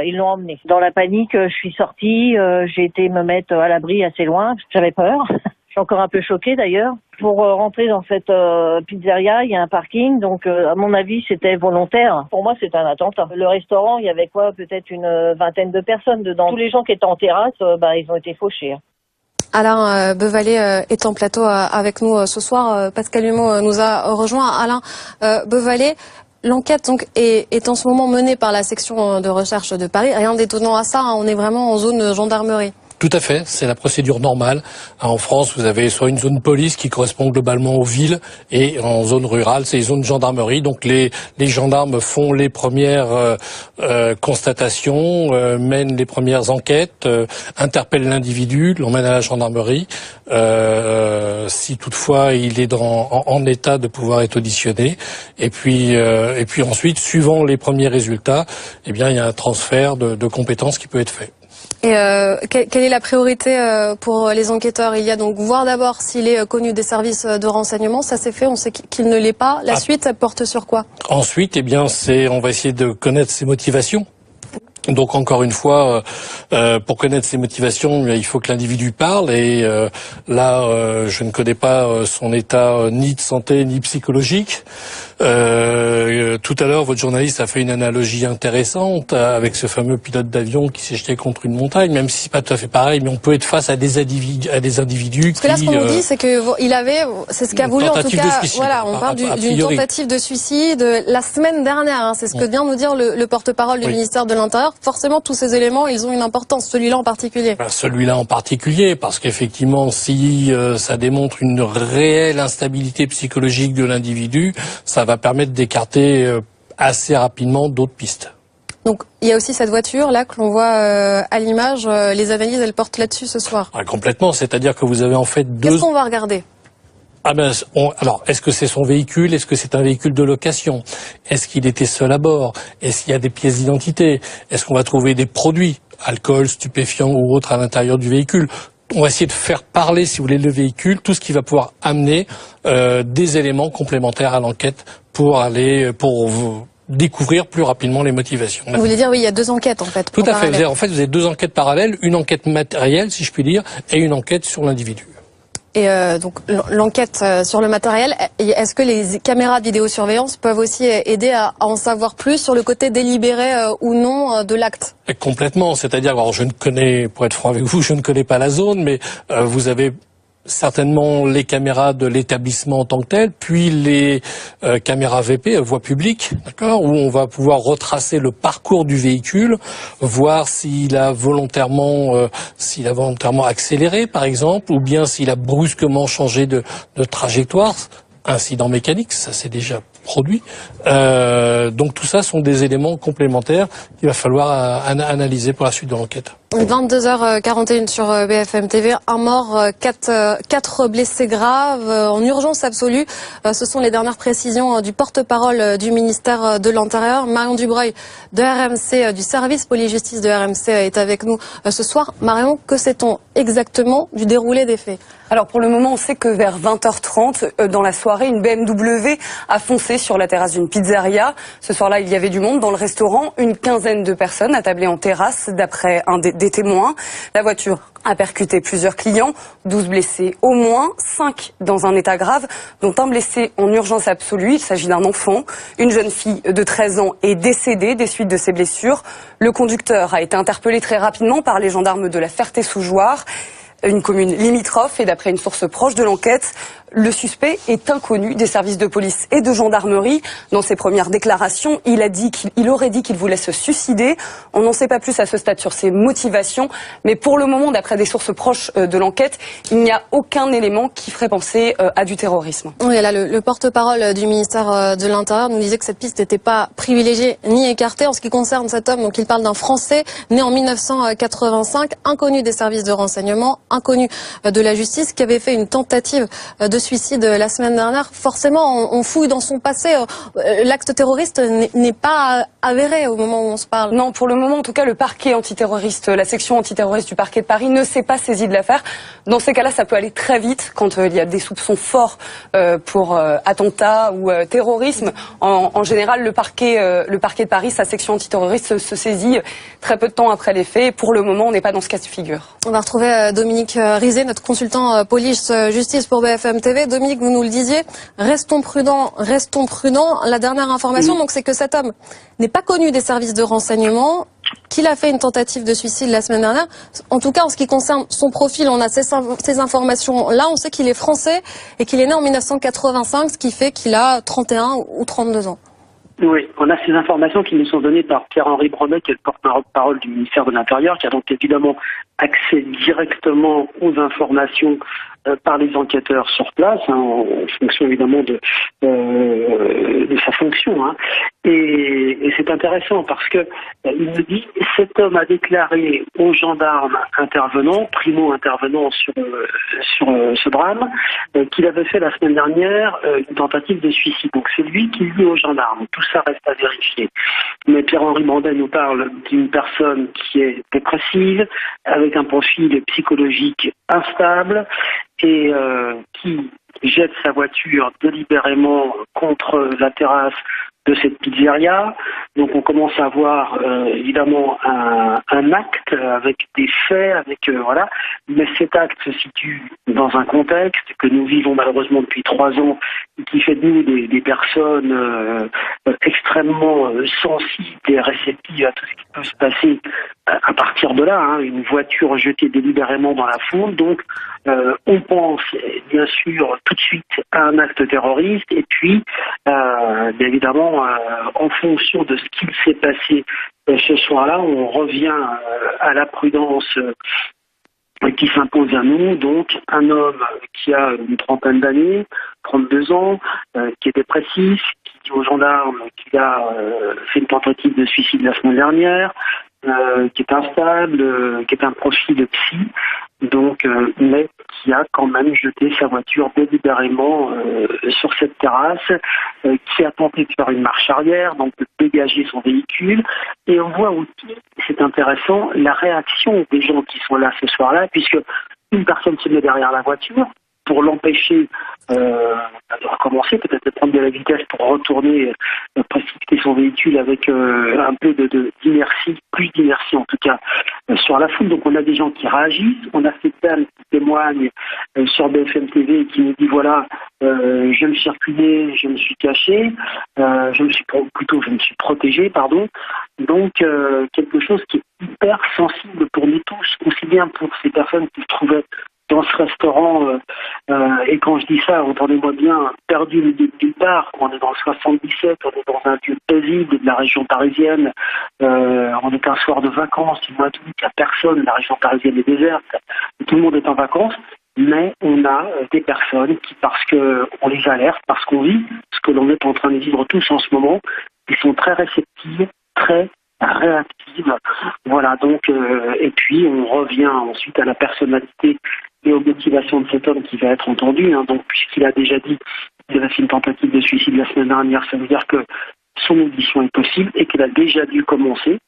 ils l'ont emmené. Dans la panique, je suis sortie, j'ai été me mettre à l'abri assez loin, j'avais peur. Je suis encore un peu choquée d'ailleurs. Pour rentrer dans cette pizzeria, il y a un parking, donc à mon avis c'était volontaire. Pour moi c'est un attentat. Le restaurant, il y avait quoi, peut-être une vingtaine de personnes dedans. Tous les gens qui étaient en terrasse, ils ont été fauchés. Alain Beuvalet est en plateau avec nous ce soir. Pascal Humeau nous a rejoint. Alain Beuvalet, l'enquête donc est en ce moment menée par la section de recherche de Paris. Rien d'étonnant à ça, on est vraiment en zone gendarmerie. Tout à fait, c'est la procédure normale. En France, vous avez soit une zone police qui correspond globalement aux villes, et en zone rurale, c'est les zones gendarmerie. Donc les gendarmes font les premières constatations, mènent les premières enquêtes, interpellent l'individu, l'emmènent à la gendarmerie. Si toutefois il est en état de pouvoir être auditionné, et puis ensuite, suivant les premiers résultats, il y a un transfert de compétences qui peut être fait. Et quelle est la priorité pour les enquêteurs? Il y a donc voir d'abord s'il est connu des services de renseignement. Ça c'est fait, on sait qu'il ne l'est pas. La suite, elle porte sur quoi? Ensuite, on va essayer de connaître ses motivations. Donc encore une fois, pour connaître ses motivations, il faut que l'individu parle, et là, je ne connais pas son état ni de santé ni psychologique. Tout à l'heure, votre journaliste a fait une analogie intéressante avec ce fameux pilote d'avion qui s'est jeté contre une montagne, même si c'est pas tout à fait pareil, mais on peut être face à des individus Parce que là, ce qu'on nous dit, c'est que il avait, c'est ce qu'a voulu en tout cas. Voilà, on parle d'une tentative de suicide la semaine dernière. C'est ce que vient nous dire le porte-parole du ministère de l'Intérieur. Forcément, tous ces éléments, ils ont une importance. Celui-là en particulier. Celui-là en particulier, parce qu'effectivement, si ça démontre une réelle instabilité psychologique de l'individu, ça va permettre d'écarter assez rapidement d'autres pistes. Donc il y a aussi cette voiture là que l'on voit à l'image. Les analyses, elles portent là-dessus ce soir. Complètement, c'est-à-dire que vous avez en fait deux... Qu'est-ce qu'on va regarder? Alors, est-ce que c'est son véhicule? Est-ce que c'est un véhicule de location? Est-ce qu'il était seul à bord? Est-ce qu'il y a des pièces d'identité? Est-ce qu'on va trouver des produits, alcool, stupéfiants ou autres à l'intérieur du véhicule? On va essayer de faire parler, si vous voulez, le véhicule, tout ce qui va pouvoir amener des éléments complémentaires à l'enquête pour découvrir plus rapidement les motivations. Vous voulez dire, oui, il y a 2 enquêtes, en fait. Tout à fait. En fait, vous avez 2 enquêtes parallèles, une enquête matérielle, si je puis dire, et une enquête sur l'individu. Et donc l'enquête sur le matériel, est-ce que les caméras de vidéosurveillance peuvent aussi aider à en savoir plus sur le côté délibéré ou non de l'acte? Complètement, c'est-à-dire, alors pour être franc avec vous, je ne connais pas la zone, mais vous avez certainement les caméras de l'établissement en tant que tel, puis les caméras VP, voie publique, d'accord, où on va pouvoir retracer le parcours du véhicule, voir s'il a volontairement accéléré, par exemple, ou bien s'il a brusquement changé de trajectoire. Incident mécanique, ça c'est déjà produit. Donc tout ça sont des éléments complémentaires qu'il va falloir analyser pour la suite de l'enquête. 22h41 sur BFM TV, un mort, 4 blessés graves en urgence absolue. Ce sont les dernières précisions du porte-parole du ministère de l'Intérieur. Marion Dubreuil de RMC, du service police-justice de RMC est avec nous ce soir. Marion, que sait-on exactement du déroulé des faits? Alors pour le moment, on sait que vers 20h30, dans la soirée, une BMW a foncé sur la terrasse d'une pizzeria. Ce soir-là, il y avait du monde dans le restaurant, une quinzaine de personnes attablées en terrasse, d'après des témoins. La voiture a percuté plusieurs clients, 12 blessés au moins, 5 dans un état grave, dont un blessé en urgence absolue. Il s'agit d'un enfant. Une jeune fille de 13 ans est décédée des suites de ses blessures. Le conducteur a été interpellé très rapidement par les gendarmes de la Ferté-sous-Jouarre, une commune limitrophe, et d'après une source proche de l'enquête, le suspect est inconnu des services de police et de gendarmerie. Dans ses premières déclarations, il aurait dit qu'il voulait se suicider. On n'en sait pas plus à ce stade sur ses motivations, mais pour le moment, d'après des sources proches de l'enquête, il n'y a aucun élément qui ferait penser à du terrorisme. Oui, là, le porte-parole du ministère de l'Intérieur nous disait que cette piste n'était pas privilégiée ni écartée. En ce qui concerne cet homme, donc il parle d'un Français né en 1985, inconnu des services de renseignement, inconnu de la justice, qui avait fait une tentative de suicide la semaine dernière. Forcément, on fouille dans son passé. L'acte terroriste n'est pas avéré au moment où on se parle. Non, pour le moment, en tout cas, le parquet antiterroriste, la section antiterroriste du parquet de Paris ne s'est pas saisie de l'affaire. Dans ces cas-là, ça peut aller très vite quand il y a des soupçons forts pour attentat ou terrorisme. En général, le parquet de Paris, sa section antiterroriste, se saisit très peu de temps après les faits. Et pour le moment, on n'est pas dans ce cas de figure. On va retrouver Dominique Rizet, notre consultant police-justice pour BFM TV. Dominique, vous nous le disiez, restons prudents, restons prudents. La dernière information, donc, c'est que cet homme n'est pas connu des services de renseignement, qu'il a fait une tentative de suicide la semaine dernière. En tout cas, en ce qui concerne son profil, on a ces informations-là. On sait qu'il est français et qu'il est né en 1985, ce qui fait qu'il a 31 ou 32 ans. Oui, on a ces informations qui nous sont données par Pierre-Henri Bromet, qui est le porte-parole du ministère de l'Intérieur, qui a donc évidemment accès directement aux informations par les enquêteurs sur place, en fonction évidemment de sa fonction. Hein. Et c'est intéressant parce que il me dit, cet homme a déclaré aux gendarmes intervenants, primo-intervenants sur ce drame, qu'il avait fait la semaine dernière une tentative de suicide. Donc c'est lui qui dit aux gendarmes. Tout ça reste à vérifier. Mais Pierre-Henri Bromet nous parle d'une personne qui est dépressive, avec un profil psychologique instable, et qui jette sa voiture délibérément contre la terrasse de cette pizzeria. Donc on commence à voir évidemment un acte avec des faits, voilà. Mais cet acte se situe dans un contexte que nous vivons malheureusement depuis 3 ans, qui fait de nous des personnes extrêmement sensibles et réceptives à tout ce qui peut se passer à partir de là. Hein, une voiture jetée délibérément dans la foule. Donc on pense bien sûr tout de suite à un acte terroriste, et puis bien évidemment en fonction de ce qu'il s'est passé ce soir-là, on revient à la prudence qui s'impose à nous. Donc un homme qui a une trentaine d'années, 32 ans, qui est dépressif, qui dit aux gendarmes qu'il a fait une tentative de suicide la semaine dernière, qui est instable, qui est un profil de psy. Donc, mais qui a quand même jeté sa voiture délibérément sur cette terrasse, qui a tenté de faire une marche arrière, donc de dégager son véhicule. Et on voit aussi, c'est intéressant, la réaction des gens qui sont là ce soir-là, puisque une personne se met derrière la voiture pour l'empêcher de recommencer, peut-être de prendre de la vitesse pour retourner précipiter son véhicule avec un peu d'inertie, plus d'inertie en tout cas, sur la foule. Donc on a des gens qui réagissent, on a cette dame qui témoigne sur BFM TV et qui nous dit voilà, je me suis reculé, je me suis caché, je me suis protégé, pardon. Donc quelque chose qui est hyper sensible pour nous tous, aussi bien pour ces personnes qui se trouvaient dans ce restaurant, et quand je dis ça, entendez-moi bien, perdu au milieu de nulle part, on est dans le 77, on est dans un lieu paisible de la région parisienne, on est un soir de vacances, du mois d'août, il n'y a personne, la région parisienne est déserte, tout le monde est en vacances, mais on a des personnes qui, parce qu'on les alerte, parce qu'on vit ce que l'on est en train de vivre tous en ce moment, qui sont très réceptives, très réactives. Voilà, donc, et puis on revient ensuite à la personnalité et aux motivations de cet homme qui va être entendu. Hein. Donc, puisqu'il a déjà dit qu'il avait fait une tentative de suicide la semaine dernière, ça veut dire que son audition est possible et qu'elle a déjà dû commencer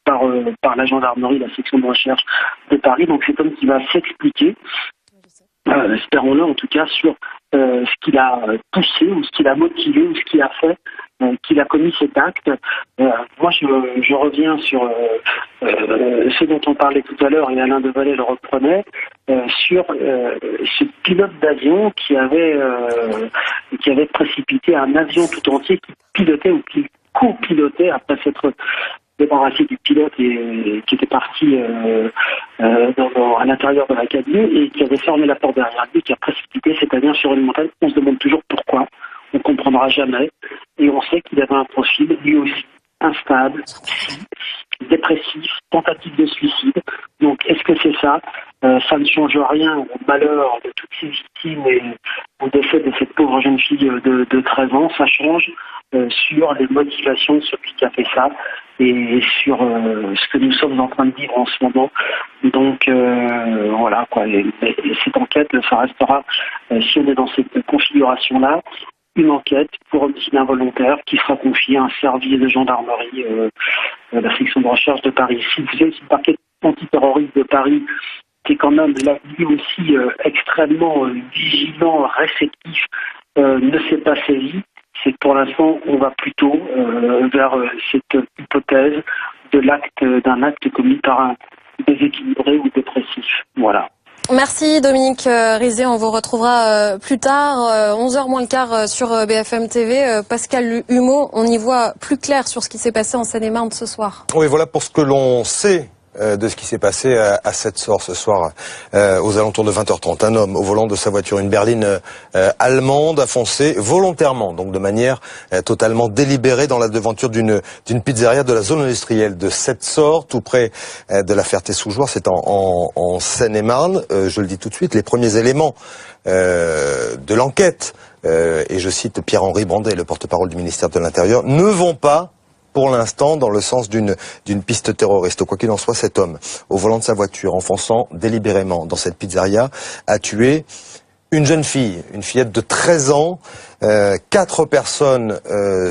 par la gendarmerie, la section de recherche de Paris. Donc, cet homme qui va s'expliquer, espérons-le en tout cas, sur ce qu'il a poussé ou ce qu'il a motivé ou ce qu'il a fait, qu'il a commis cet acte. Moi, je reviens sur ce dont on parlait tout à l'heure et Alain Devalet le reprenait, sur ce pilote d'avion qui avait précipité un avion tout entier qui pilotait ou qui copilotait après s'être débarrassé du pilote et qui était parti à l'intérieur de la cabine et qui avait fermé la porte derrière lui, qui a précipité cet avion sur une montagne. On se demande toujours pourquoi, on ne comprendra jamais, et on sait qu'il avait un profil lui aussi instable, dépressif, tentative de suicide. Donc est-ce que c'est ça? Ça ne change rien au malheur de toutes ces victimes et au décès de cette pauvre jeune fille de 13 ans. Ça change sur les motivations de celui qui a fait ça et sur ce que nous sommes en train de vivre en ce moment. Donc voilà quoi. Et cette enquête, ça restera, si on est dans cette configuration-là, une enquête pour homicide involontaire qui sera confiée à un service de gendarmerie de la section de recherche de Paris. Si vous êtes le parquet antiterroriste de Paris, qui est quand même là lui aussi extrêmement vigilant, réceptif, ne s'est pas saisi, c'est que pour l'instant on va plutôt vers cette hypothèse d'un acte commis par un déséquilibré ou dépressif. Voilà. Merci Dominique Rizet, on vous retrouvera plus tard, 11h moins le quart sur BFM TV. Pascal Humeau, on y voit plus clair sur ce qui s'est passé en Seine-et-Marne ce soir. Oui, voilà pour ce que l'on sait de ce qui s'est passé à Sept-Sors ce soir, aux alentours de 20h30. Un homme au volant de sa voiture, une berline allemande, a foncé volontairement, donc de manière totalement délibérée, dans la devanture d'une pizzeria de la zone industrielle de Sept-Sors, tout près de la Ferté-sous-Jouarre. C'est en Seine-et-Marne. Je le dis tout de suite, les premiers éléments de l'enquête, et je cite Pierre-Henri Brandet, le porte-parole du ministère de l'Intérieur, ne vont pas pour l'instant dans le sens d'une piste terroriste. Quoi qu'il en soit, cet homme, au volant de sa voiture, enfonçant délibérément dans cette pizzeria, a tué une jeune fille, une fillette de 13 ans. 4 personnes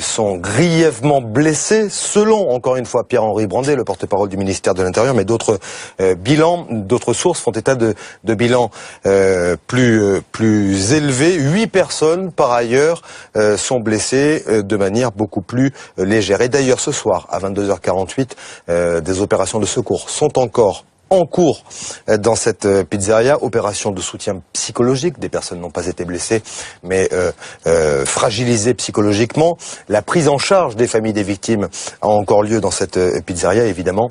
sont grièvement blessées, selon, encore une fois, Pierre-Henri Brandet, le porte-parole du ministère de l'Intérieur, mais d'autres d'autres sources font état de bilans plus élevés. 8 personnes, par ailleurs, sont blessées de manière beaucoup plus légère. Et d'ailleurs, ce soir, à 22h48, des opérations de secours sont encore en cours dans cette pizzeria, opération de soutien psychologique. Des personnes n'ont pas été blessées, mais fragilisées psychologiquement. La prise en charge des familles des victimes a encore lieu dans cette pizzeria, évidemment.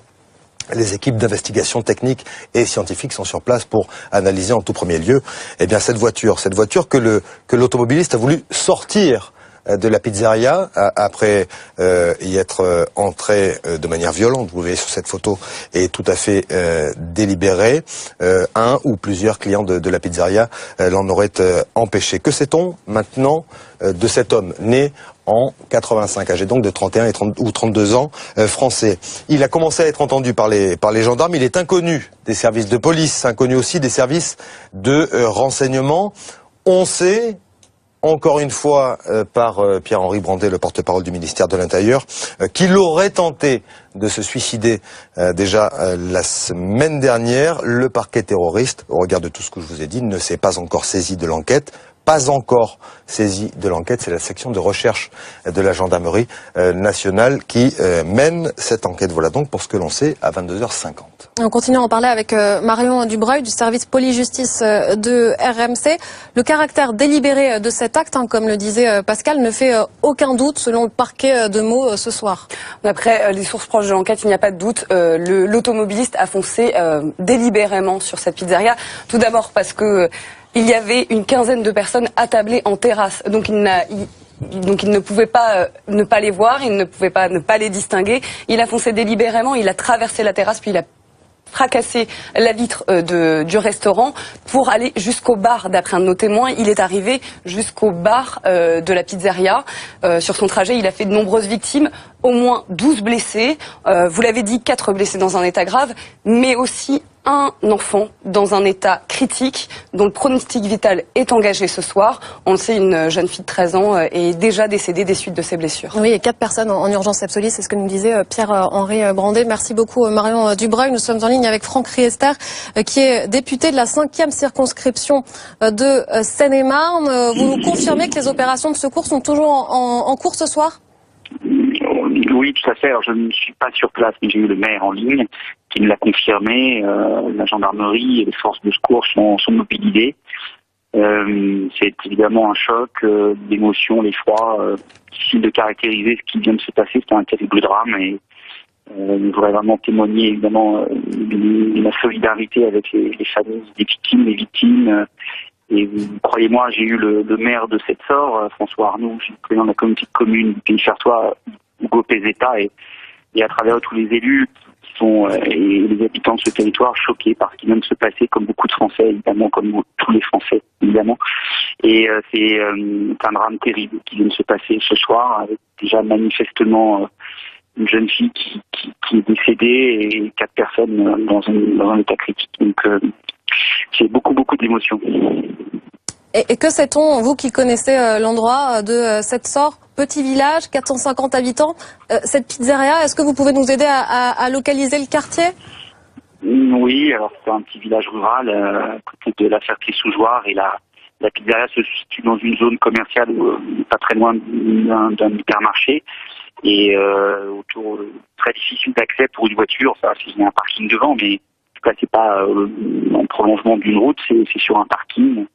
Les équipes d'investigation technique et scientifique sont sur place pour analyser en tout premier lieu, eh bien, cette voiture que l'automobiliste a voulu sortir de la pizzeria après y être entré de manière violente. Vous voyez sur cette photo, est tout à fait délibéré. Un ou plusieurs clients de la pizzeria l'en auraient empêché. Que sait-on maintenant de cet homme né en 85, âgé donc de 31 ou 32 ans, français. Il a commencé à être entendu par les gendarmes. Il est inconnu des services de police, inconnu aussi des services de renseignement. On sait, encore une fois, par Pierre-Henri Brandet, le porte-parole du ministère de l'Intérieur, qu'il aurait tenté de se suicider déjà la semaine dernière. Le parquet terroriste, au regard de tout ce que je vous ai dit, ne s'est pas encore saisi de l'enquête. Pas encore saisi de l'enquête, c'est la section de recherche de la gendarmerie nationale qui mène cette enquête. Voilà donc pour ce que l'on sait à 22h50. On continue à en parler avec Marion Dubreuil du service police-justice de RMC. Le caractère délibéré de cet acte, comme le disait Pascal, ne fait aucun doute selon le parquet de Meaux ce soir. D'après les sources proches de l'enquête, il n'y a pas de doute. L'automobiliste a foncé délibérément sur cette pizzeria. Tout d'abord parce que il y avait une quinzaine de personnes attablées en terrasse. Donc il ne pouvait pas ne pas les voir, il ne pouvait pas ne pas les distinguer. Il a foncé délibérément, il a traversé la terrasse, puis il a fracassé la vitre du restaurant pour aller jusqu'au bar. D'après un de nos témoins, il est arrivé jusqu'au bar de la pizzeria. Sur son trajet, il a fait de nombreuses victimes, au moins 12 blessés. Vous l'avez dit, 4 blessés dans un état grave, mais aussi un enfant dans un état critique dont le pronostic vital est engagé ce soir. On le sait, une jeune fille de 13 ans est déjà décédée des suites de ses blessures. Oui, et 4 personnes en urgence absolue, c'est ce que nous disait Pierre-Henri Brandet. Merci beaucoup Marion Dubreuil. Nous sommes en ligne avec Franck Riester, qui est député de la 5e circonscription de Seine-et-Marne. Vous nous confirmez que les opérations de secours sont toujours en cours ce soir ? Oui, tout à fait. Alors, je ne suis pas sur place, mais j'ai eu le maire en ligne qui me l'a confirmé. La gendarmerie et les forces de secours sont mobilisées. C'est évidemment un choc, d'émotion, l'effroi. Difficile de caractériser ce qui vient de se passer. C'est un terrible drame et je voudrais vraiment témoigner évidemment de ma solidarité avec les familles des victimes, les victimes. Et croyez-moi, j'ai eu le maire de Sept-Sort, François Arnoux, je suis le président de la communauté de communes du Pays Chartois, Hugo Pézetta, et à travers tous les élus qui sont et les habitants de ce territoire choqués par ce qui vient de se passer, comme beaucoup de Français, évidemment, comme tous les Français, évidemment. Et c'est un drame terrible qui vient de se passer ce soir, avec déjà manifestement une jeune fille qui est décédée et 4 personnes dans un état critique. Donc c'est beaucoup d'émotions. Et que sait-on, vous qui connaissez l'endroit de Sept-Sort, petit village, 450 habitants, cette pizzeria, est-ce que vous pouvez nous aider à localiser le quartier ? Oui, alors c'est un petit village rural à côté de la Ferté-sous-Jouarre et la pizzeria se situe dans une zone commerciale pas très loin d'un hypermarché et autour très difficile d'accès pour une voiture. Enfin, il y a un parking devant, mais en tout cas c'est pas en prolongement d'une route, c'est sur un parking.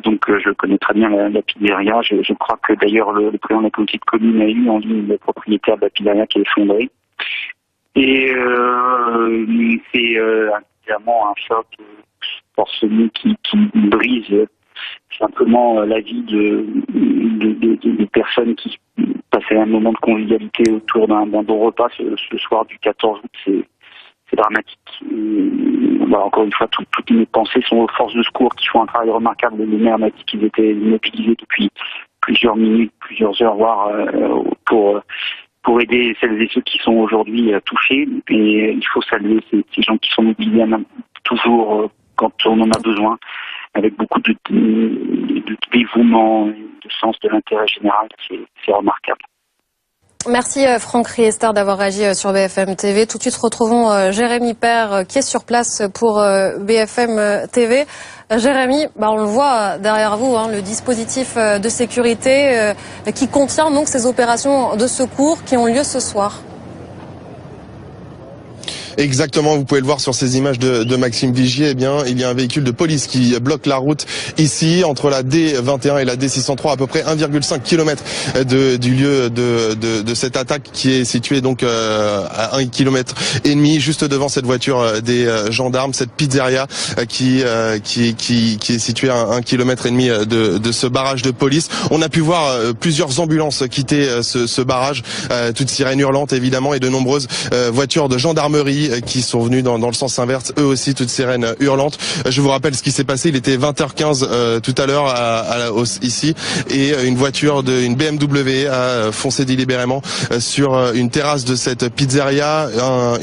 Donc je connais très bien la pizzeria. Je crois que d'ailleurs le président de la communauté de communes a eu en ligne le propriétaire de la pizzeria qui est effondré. Et c'est évidemment un choc pour celui qui brise simplement la vie des personnes qui passaient un moment de convivialité autour d'un bon repas ce soir du 14 août. C'est dramatique. Encore une fois, toutes mes pensées sont aux forces de secours qui font un travail remarquable. Le maire m'a dit qu'ils étaient mobilisés depuis plusieurs minutes, plusieurs heures, voire pour aider celles et ceux qui sont aujourd'hui touchés. Et il faut saluer ces gens qui sont mobilisés toujours quand on en a besoin, avec beaucoup de dévouement, de sens de l'intérêt général. C'est remarquable. Merci Franck Riester d'avoir réagi sur BFM TV. Tout de suite, retrouvons Jérémy Père qui est sur place pour BFM TV. Jérémy, on le voit derrière vous, le dispositif de sécurité qui contient donc ces opérations de secours qui ont lieu ce soir. Exactement, vous pouvez le voir sur ces images de Maxime Vigier. Eh bien, il y a un véhicule de police qui bloque la route ici, entre la D21 et la D603, à peu près 1,5 km du lieu de cette attaque qui est situé donc à 1,5 km, juste devant cette voiture des gendarmes, cette pizzeria qui est située à 1,5 km de ce barrage de police. On a pu voir plusieurs ambulances quitter ce barrage, toutes sirènes hurlantes évidemment, et de nombreuses voitures de gendarmerie gendarmerie qui sont venus dans le sens inverse, eux aussi toutes sirènes hurlantes. Je vous rappelle ce qui s'est passé, il était 20h15 tout à l'heure ici, et une voiture une BMW a foncé délibérément sur une terrasse de cette pizzeria.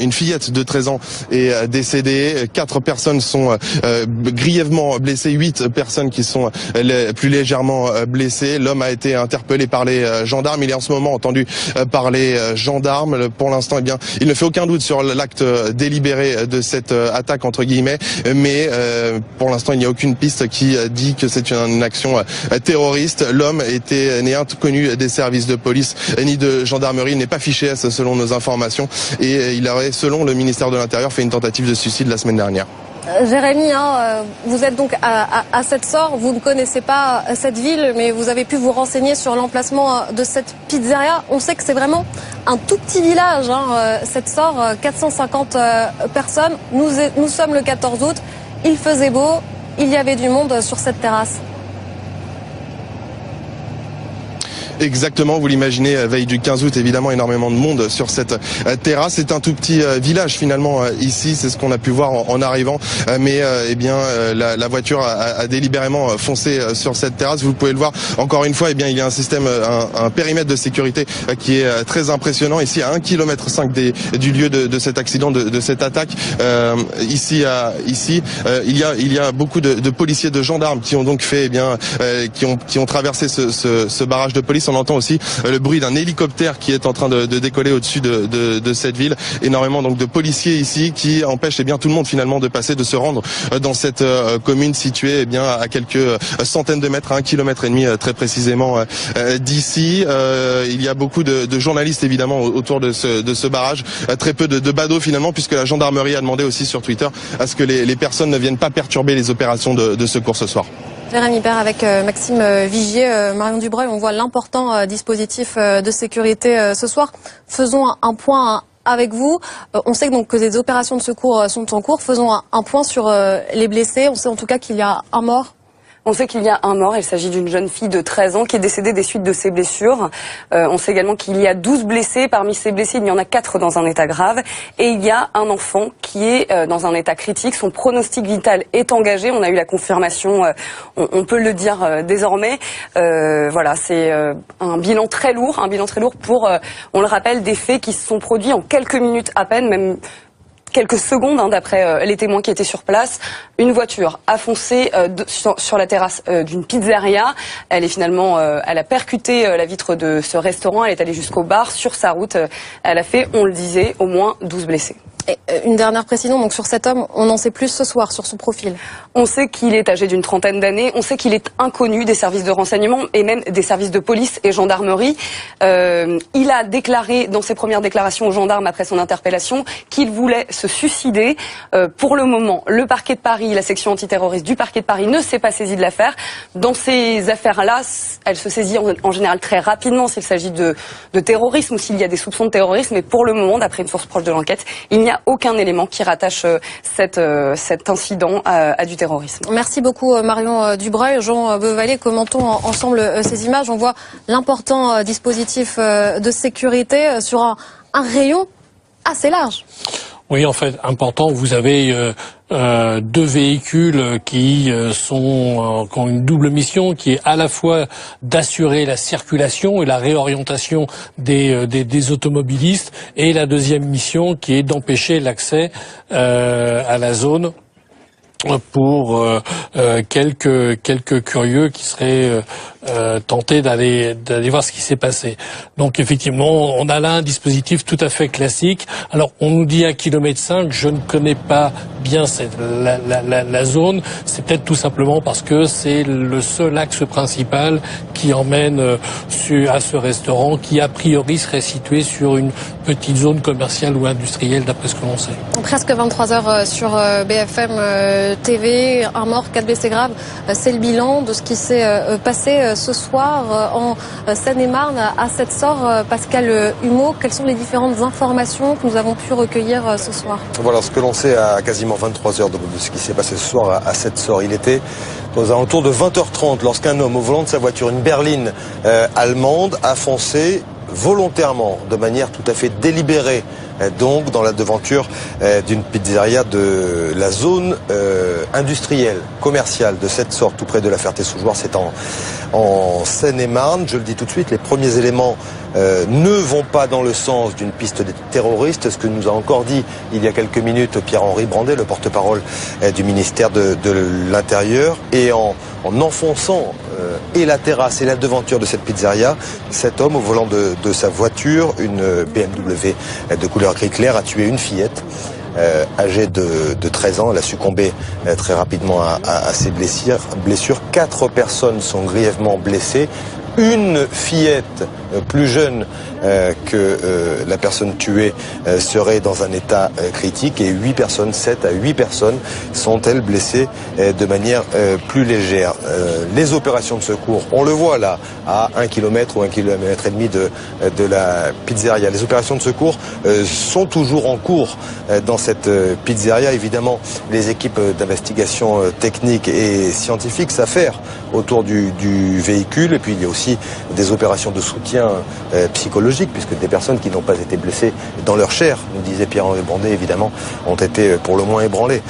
Une fillette de 13 ans est décédée, 4 personnes sont grièvement blessées, 8 personnes qui sont plus légèrement blessées. L'homme a été interpellé par les gendarmes, il est en ce moment entendu par les gendarmes. Pour l'instant, eh bien, il ne fait aucun doute sur l'acte délibéré de cette attaque entre guillemets, mais pour l'instant, il n'y a aucune piste qui dit que c'est une action terroriste. L'homme n'est inconnu des services de police ni de gendarmerie, il n'est pas fiché S selon nos informations, et il aurait, selon le ministère de l'Intérieur, fait une tentative de suicide la semaine dernière. Jérémy, vous êtes donc à Sept-Sors, vous ne connaissez pas cette ville, mais vous avez pu vous renseigner sur l'emplacement de cette pizzeria. On sait que c'est vraiment un tout petit village, Sept-Sors, 450 personnes. Nous sommes le 14 août, il faisait beau, il y avait du monde sur cette terrasse. Exactement, vous l'imaginez, veille du 15 août, évidemment énormément de monde sur cette terrasse. C'est un tout petit village finalement ici, c'est ce qu'on a pu voir en arrivant, mais eh bien la voiture a délibérément foncé sur cette terrasse. Vous pouvez le voir encore une fois, eh bien il y a un système, un périmètre de sécurité qui est très impressionnant. Ici à 1,5 km du lieu de cet accident, de cette attaque, ici il y a beaucoup de policiers, de gendarmes qui ont donc fait, eh bien qui ont traversé ce barrage de police. On entend aussi le bruit d'un hélicoptère qui est en train de décoller au-dessus de cette ville. Énormément donc de policiers ici qui empêchent eh bien tout le monde finalement de passer, de se rendre dans cette commune située eh bien à quelques centaines de mètres, à 1,5 km très précisément d'ici. Il y a beaucoup de journalistes évidemment autour de ce barrage. Très peu de badauds finalement, puisque la gendarmerie a demandé aussi sur Twitter à ce que les personnes ne viennent pas perturber les opérations de secours ce soir. Jérémy Père avec Maxime Vigier. Marion Dubreuil, on voit l'important dispositif de sécurité ce soir. Faisons un point avec vous. On sait donc que des opérations de secours sont en cours. Faisons un point sur les blessés. On sait en tout cas qu'il y a un mort. On sait qu'il y a un mort, il s'agit d'une jeune fille de 13 ans qui est décédée des suites de ses blessures. On sait également qu'il y a 12 blessés. Parmi ces blessés, il y en a 4 dans un état grave. Et il y a un enfant qui est dans un état critique. Son pronostic vital est engagé. On a eu la confirmation, on peut le dire désormais. Voilà, c'est un bilan très lourd pour, on le rappelle, des faits qui se sont produits en quelques minutes à peine, même quelques secondes, d'après les témoins qui étaient sur place. Une voiture a foncé sur la terrasse d'une pizzeria. Elle a percuté la vitre de ce restaurant. Elle est allée jusqu'au bar. Sur sa route, elle a fait, on le disait, au moins 12 blessés. Et une dernière précision, donc sur cet homme, on en sait plus ce soir sur son profil. On sait qu'il est âgé d'une trentaine d'années, on sait qu'il est inconnu des services de renseignement et même des services de police et gendarmerie. Il a déclaré dans ses premières déclarations aux gendarmes après son interpellation qu'il voulait se suicider. Pour le moment, le parquet de Paris, la section antiterroriste du parquet de Paris ne s'est pas saisie de l'affaire. Dans ces affaires-là, elle se saisit en général très rapidement s'il s'agit de terrorisme ou s'il y a des soupçons de terrorisme. Mais pour le moment, d'après une source proche de l'enquête, il n'y a aucun élément qui rattache cet incident à du terrorisme. Merci beaucoup Marion Dubreuil. Jean Beauvalet, commentons ensemble ces images. On voit l'important dispositif de sécurité sur un rayon assez large. Oui, en fait, important. Vous avez 2 véhicules qui ont une double mission, qui est à la fois d'assurer la circulation et la réorientation des automobilistes, et la deuxième mission qui est d'empêcher l'accès à la zone pour quelques curieux qui seraient tentés d'aller voir ce qui s'est passé. Donc effectivement, on a là un dispositif tout à fait classique. Alors on nous dit 1,5 km, je ne connais pas bien la zone. C'est peut-être tout simplement parce que c'est le seul axe principal qui emmène à ce restaurant, qui a priori serait situé sur une petite zone commerciale ou industrielle, d'après ce que l'on sait. Presque 23h sur BFM TV, un mort, 4 blessés graves. C'est le bilan de ce qui s'est passé ce soir en Seine-et-Marne à Sept-Sors. Pascal Humeau, quelles sont les différentes informations que nous avons pu recueillir ce soir? Voilà ce que l'on sait à quasiment 23h de ce qui s'est passé ce soir à Sept-Sors. Il était aux alentours de 20h30 lorsqu'un homme au volant de sa voiture, une berline allemande, a foncé volontairement, de manière tout à fait délibérée, donc dans la devanture d'une pizzeria de la zone industrielle, commerciale de cette sorte, tout près de la Ferté-sous-Jouarre. C'est en Seine-et-Marne. Je le dis tout de suite, les premiers éléments ne vont pas dans le sens d'une piste des terroristes, ce que nous a encore dit il y a quelques minutes Pierre-Henri Brandet, le porte-parole du ministère de l'Intérieur. Et en enfonçant et la terrasse et la devanture de cette pizzeria, cet homme au volant de sa voiture, une BMW de couleur gris clair, a tué une fillette âgée de 13 ans. Elle a succombé très rapidement à ses blessures. 4 personnes sont grièvement blessées. Une fillette plus jeune que la personne tuée serait dans un état critique, et 7 à 8 personnes sont-elles blessées de manière plus légère. Les opérations de secours, on le voit là, à 1 km ou 1,5 km de la pizzeria. Les opérations de secours sont toujours en cours dans cette pizzeria. Évidemment, les équipes d'investigation technique et scientifique s'affairent autour du véhicule, et puis il y a aussi des opérations de soutien psychologique, puisque des personnes qui n'ont pas été blessées dans leur chair, nous disait Pierre-Henri Brandet, évidemment, ont été pour le moins ébranlées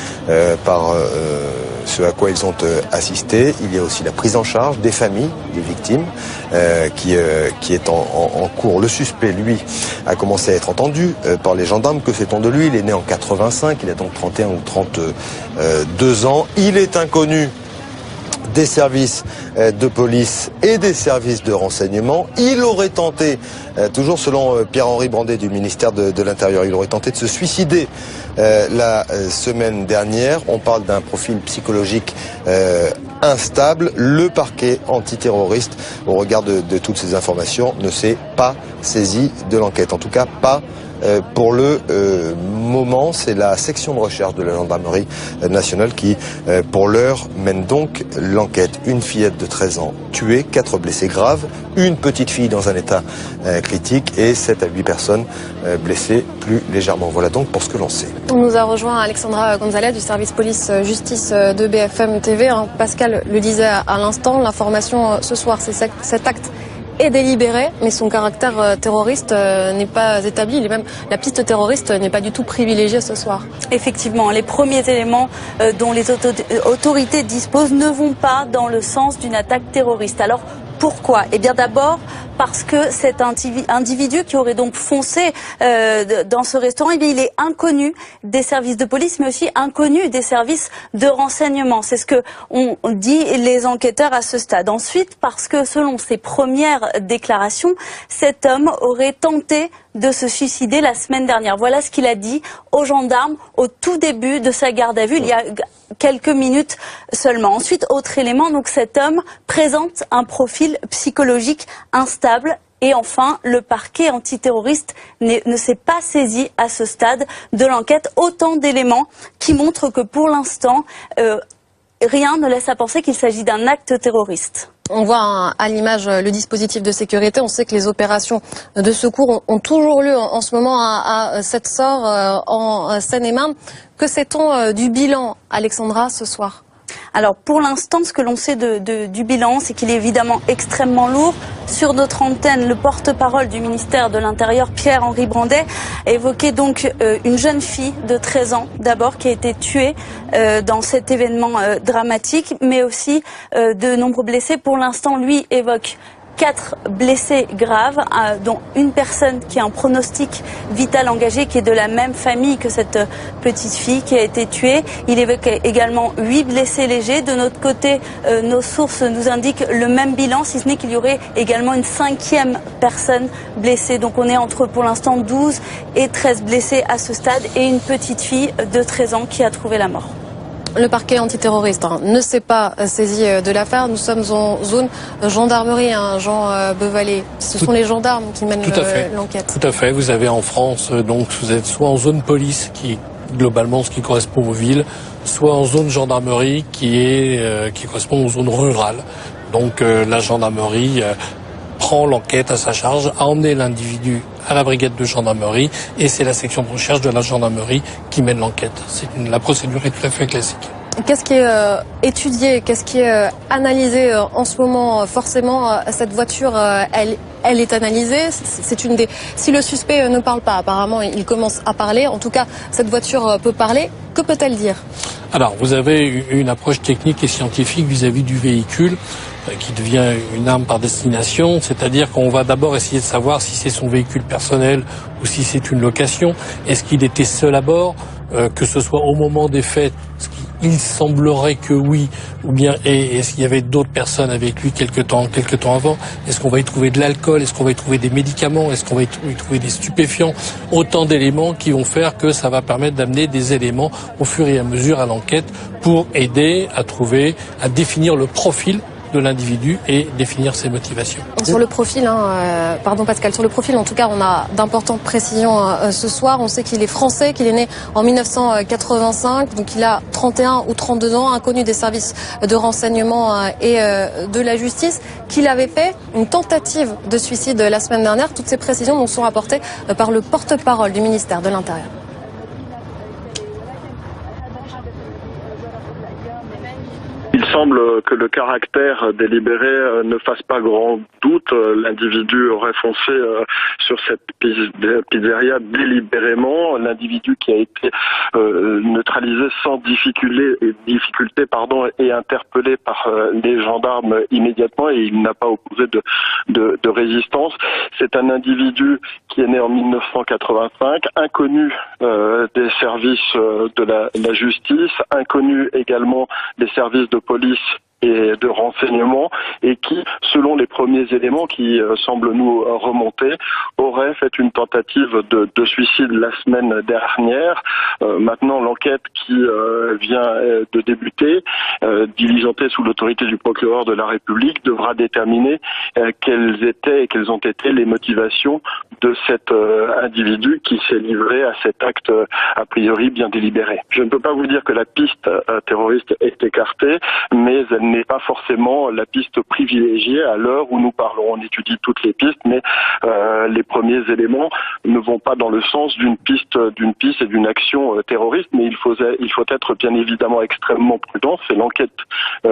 par ce à quoi ils ont assisté. Il y a aussi la prise en charge des familles des victimes qui est en cours. Le suspect, lui, a commencé à être entendu par les gendarmes. Que fait-on de lui? Il est né en 85, il a donc 31 ou 32 ans. Il est inconnu des services de police et des services de renseignement. Il aurait tenté, toujours selon Pierre-Henri Brandet du ministère de l'Intérieur, il aurait tenté de se suicider la semaine dernière. On parle d'un profil psychologique instable. Le parquet antiterroriste, au regard de toutes ces informations, ne s'est pas saisi de l'enquête. En tout cas, pas pour le moment. C'est la section de recherche de la gendarmerie nationale qui, pour l'heure, mène donc l'enquête. Une fillette de 13 ans tuée, 4 blessés graves, une petite fille dans un état critique et 7 à 8 personnes blessées plus légèrement. Voilà donc pour ce que l'on sait. On nous a rejoint Alexandra Gonzalez du service police-justice de BFM TV. Pascal le disait à l'instant, l'information ce soir, c'est cet acte est délibéré, mais son caractère terroriste n'est pas établi. La piste terroriste n'est pas du tout privilégiée ce soir. Effectivement, les premiers éléments dont les autorités disposent ne vont pas dans le sens d'une attaque terroriste. Alors, pourquoi? Eh bien d'abord parce que cet individu qui aurait donc foncé dans ce restaurant, eh bien, il est inconnu des services de police, mais aussi inconnu des services de renseignement. C'est ce que ont dit les enquêteurs à ce stade. Ensuite, parce que selon ses premières déclarations, cet homme aurait tenté de se suicider la semaine dernière. Voilà ce qu'il a dit aux gendarmes au tout début de sa garde à vue, il y a quelques minutes seulement. Ensuite, autre élément, donc cet homme présente un profil psychologique instable. Et enfin, le parquet antiterroriste ne s'est pas saisi à ce stade de l'enquête. Autant d'éléments qui montrent que pour l'instant, rien ne laisse à penser qu'il s'agit d'un acte terroriste. On voit à l'image le dispositif de sécurité. On sait que les opérations de secours ont toujours lieu en ce moment à Cette-Sort en Seine-et-Marne. Que sait-on du bilan, Alexandra, ce soir? Alors pour l'instant, ce que l'on sait du bilan, c'est qu'il est évidemment extrêmement lourd. Sur notre antenne, le porte-parole du ministère de l'Intérieur, Pierre-Henri Brandet, a évoqué donc une jeune fille de 13 ans d'abord qui a été tuée dans cet événement dramatique, mais aussi de nombreux blessés. Pour l'instant, lui évoque 4 blessés graves, dont une personne qui a un pronostic vital engagé, qui est de la même famille que cette petite fille qui a été tuée. Il évoque également 8 blessés légers. De notre côté, nos sources nous indiquent le même bilan, si ce n'est qu'il y aurait également une 5e personne blessée. Donc on est entre, pour l'instant, 12 et 13 blessés à ce stade, et une petite fille de 13 ans qui a trouvé la mort. Le parquet antiterroriste ne s'est pas saisi de l'affaire. Nous sommes en zone gendarmerie, Jean Bevalet. Ce sont les gendarmes qui mènent l'enquête. Tout à fait. Vous avez en France, donc vous êtes soit en zone police, qui globalement ce qui correspond aux villes, soit en zone gendarmerie qui correspond aux zones rurales. Donc la gendarmerie prend l'enquête à sa charge, a emmené l'individu à la brigade de gendarmerie, et c'est la section de recherche de la gendarmerie qui mène l'enquête. La procédure est tout à fait classique. Qu'est-ce qui est étudié, qu'est-ce qui est analysé en ce moment? Forcément, cette voiture, elle est analysée. C'est une des. Si le suspect ne parle pas, apparemment, il commence à parler. En tout cas, cette voiture peut parler. Que peut-elle dire? Alors, vous avez une approche technique et scientifique vis-à-vis du véhicule qui devient une arme par destination, c'est-à-dire qu'on va d'abord essayer de savoir si c'est son véhicule personnel ou si c'est une location. Est-ce qu'il était seul à bord, que ce soit au moment des faits, il semblerait que oui, ou bien est-ce qu'il y avait d'autres personnes avec lui quelque temps avant? Est-ce qu'on va y trouver de l'alcool? Est-ce qu'on va y trouver des médicaments? Est-ce qu'on va y trouver des stupéfiants? Autant d'éléments qui vont faire que ça va permettre d'amener des éléments au fur et à mesure à l'enquête pour aider à trouver, à définir le profil de l'individu et définir ses motivations. Sur le profil, pardon Pascal, sur le profil, en tout cas, on a d'importantes précisions ce soir. On sait qu'il est français, qu'il est né en 1985, donc il a 31 ou 32 ans, inconnu des services de renseignement et de la justice, qu'il avait fait une tentative de suicide la semaine dernière. Toutes ces précisions nous sont rapportées par le porte-parole du ministère de l'Intérieur. Il semble que le caractère délibéré ne fasse pas grand doute. L'individu aurait foncé sur cette pizzeria délibérément. L'individu qui a été neutralisé sans difficulté et interpellé par les gendarmes immédiatement, et il n'a pas opposé de résistance. C'est un individu qui est né en 1985, inconnu des services de la justice, inconnu également des services de police et de renseignement, et qui, selon les premiers éléments qui semblent nous remonter, aurait fait une tentative de suicide la semaine dernière. Maintenant, l'enquête qui vient de débuter, diligentée sous l'autorité du procureur de la République, devra déterminer quelles ont été les motivations de cet individu qui s'est livré à cet acte a priori bien délibéré. Je ne peux pas vous dire que la piste terroriste est écartée, mais elle n'est pas forcément la piste privilégiée à l'heure où nous parlons. On étudie toutes les pistes, mais les premiers éléments ne vont pas dans le sens d'une piste et d'une action terroriste, mais il faut être bien évidemment extrêmement prudent. C'est l'enquête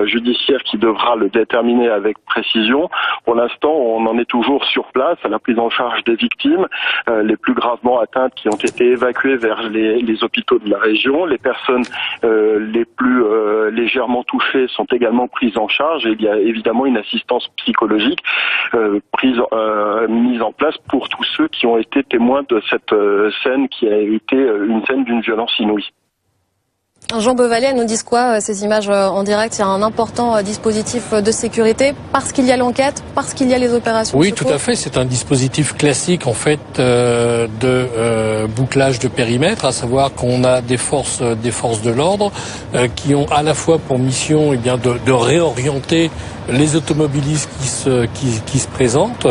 judiciaire qui devra le déterminer avec précision. Pour l'instant, on en est toujours sur place à la prise en charge des victimes, les plus gravement atteintes qui ont été évacuées vers les hôpitaux de la région. Les personnes les plus légèrement touchées sont également prises en charge, et il y a évidemment une assistance psychologique mise en place pour tous ceux qui ont été témoins de cette scène qui a été une scène d'une violence inouïe. Jean Beauvalet, nous disent quoi ces images en direct? Il y a un important dispositif de sécurité parce qu'il y a l'enquête, parce qu'il y a les opérations. Oui, tout à fait. C'est un dispositif classique en fait de bouclage de périmètre, à savoir qu'on a des forces de l'ordre qui ont à la fois pour mission de réorienter les automobilistes qui se présentent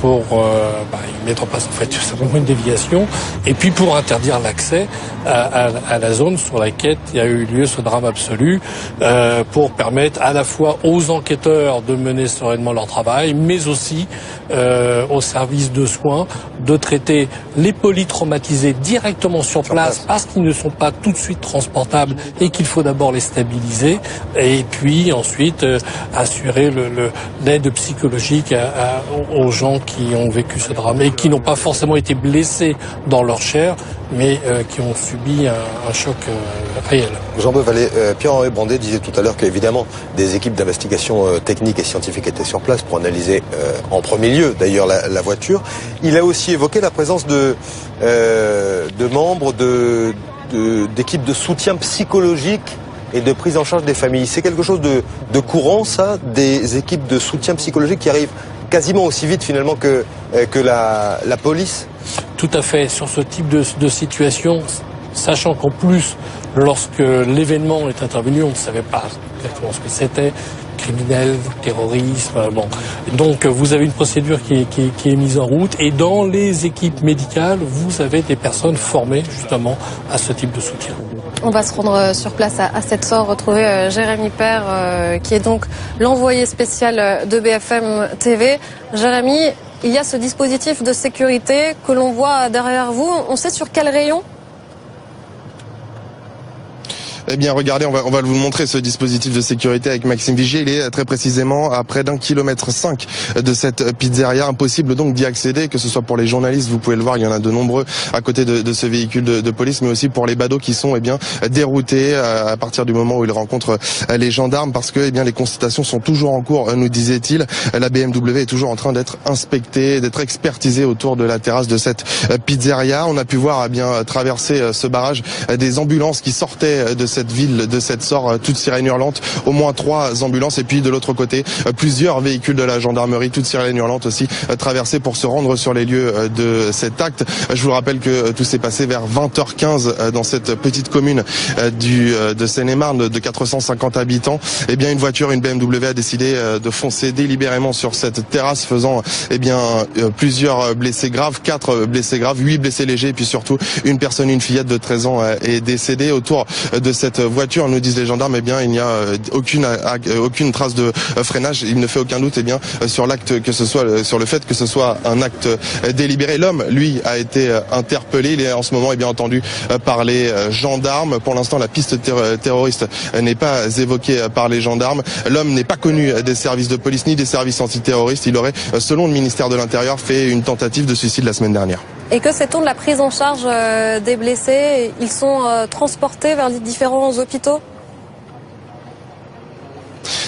pour mettre en place en fait tout simplement une déviation, et puis pour interdire l'accès à la zone sur laquelle il y a eu lieu ce drame absolu, pour permettre à la fois aux enquêteurs de mener sereinement leur travail, mais aussi aux services de soins de traiter les polytraumatisés directement sur place parce qu'ils ne sont pas tout de suite transportables et qu'il faut d'abord les stabiliser, et puis ensuite assurer l'aide psychologique aux gens qui ont vécu ce drame et qui n'ont pas forcément été blessés dans leur chair, mais qui ont subi un choc réel. Jean Beauvalet, Pierre-Henri Brandet disait tout à l'heure qu'évidemment des équipes d'investigation technique et scientifique étaient sur place pour analyser en premier lieu d'ailleurs la voiture. Il a aussi évoqué la présence de membres d'équipes de soutien psychologique et de prise en charge des familles. C'est quelque chose de courant, ça, des équipes de soutien psychologique qui arrivent quasiment aussi vite finalement que la police? Tout à fait. Sur ce type de situation, sachant qu'en plus, lorsque l'événement est intervenu, on ne savait pas exactement ce que c'était, criminel, terrorisme, Donc vous avez une procédure qui est mise en route, et dans les équipes médicales, vous avez des personnes formées justement à ce type de soutien. On va se rendre sur place à Sept-Sors, retrouver Jérémy Père, qui est donc l'envoyé spécial de BFM TV. Jérémy, il y a ce dispositif de sécurité que l'on voit derrière vous. On sait sur quel rayon ? Eh bien, regardez, on va vous montrer ce dispositif de sécurité avec Maxime Vigier. Il est très précisément à près d'1,5 km de cette pizzeria. Impossible donc d'y accéder, que ce soit pour les journalistes, vous pouvez le voir, il y en a de nombreux à côté de ce véhicule de police, mais aussi pour les badauds qui sont déroutés à partir du moment où ils rencontrent les gendarmes, parce que les constatations sont toujours en cours, nous disait-il. La BMW est toujours en train d'être inspectée, d'être expertisée autour de la terrasse de cette pizzeria. On a pu voir traverser ce barrage des ambulances qui sortaient de cette ville, de cette SOR, toutes sirènes hurlantes, au moins 3 ambulances, et puis de l'autre côté plusieurs véhicules de la gendarmerie, toutes sirènes hurlantes aussi, traversées pour se rendre sur les lieux de cet acte. Je vous rappelle que tout s'est passé vers 20h15 dans cette petite commune de Seine-et-Marne de 450 habitants. Eh bien, une voiture, une BMW, a décidé de foncer délibérément sur cette terrasse, faisant plusieurs blessés graves, 4 blessés graves, 8 blessés légers, et puis surtout une personne, une fillette de 13 ans est décédée. Autour de cette voiture, nous disent les gendarmes, il n'y a aucune trace de freinage. Il ne fait aucun doute sur l'acte, que ce soit sur le fait que ce soit un acte délibéré. L'homme, lui, a été interpellé. Il est en ce moment entendu par les gendarmes. Pour l'instant, la piste terroriste n'est pas évoquée par les gendarmes. L'homme n'est pas connu des services de police ni des services antiterroristes. Il aurait, selon le ministère de l'Intérieur, fait une tentative de suicide la semaine dernière. Et que sait-on de la prise en charge des blessés? Ils sont transportés vers les différents hôpitaux?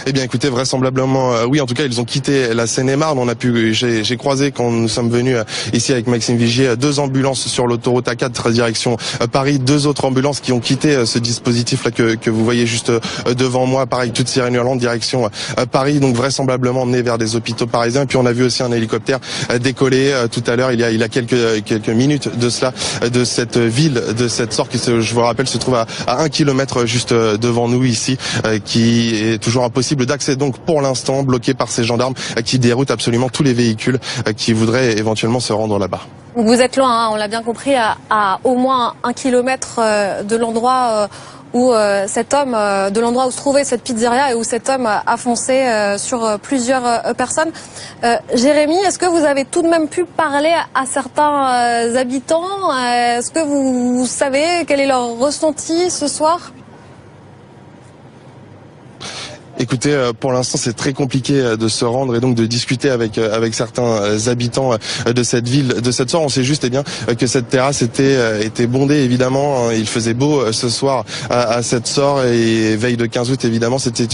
Eh bien, écoutez, vraisemblablement, oui. En tout cas, ils ont quitté la Seine-et-Marne. J'ai croisé, quand nous sommes venus ici avec Maxime Vigier, 2 ambulances sur l'autoroute A4 direction Paris, 2 autres ambulances qui ont quitté ce dispositif-là que vous voyez juste devant moi. Pareil, toute sirène hurlante direction Paris, donc vraisemblablement emmenés vers des hôpitaux parisiens. Et puis on a vu aussi un hélicoptère décoller tout à l'heure, il y a quelques minutes de cela, de cette ville, de cette SOR qui, je vous rappelle, se trouve à 1 km juste devant nous ici, qui est toujours impossible d'accès, donc pour l'instant bloqué par ces gendarmes qui déroutent absolument tous les véhicules qui voudraient éventuellement se rendre là-bas. Vous êtes loin, on l'a bien compris, à au moins 1 kilomètre de l'endroit où cet homme, de l'endroit où se trouvait cette pizzeria et où cet homme a foncé sur plusieurs personnes. Jérémy, est-ce que vous avez tout de même pu parler à certains habitants? Est-ce que vous savez quel est leur ressenti ce soir? Écoutez, pour l'instant, c'est très compliqué de se rendre et donc de discuter avec certains habitants de cette ville, de cette SOR. On sait juste que cette terrasse était bondée, évidemment. Il faisait beau ce soir à cette SOR, et veille de 15 août, évidemment, c'était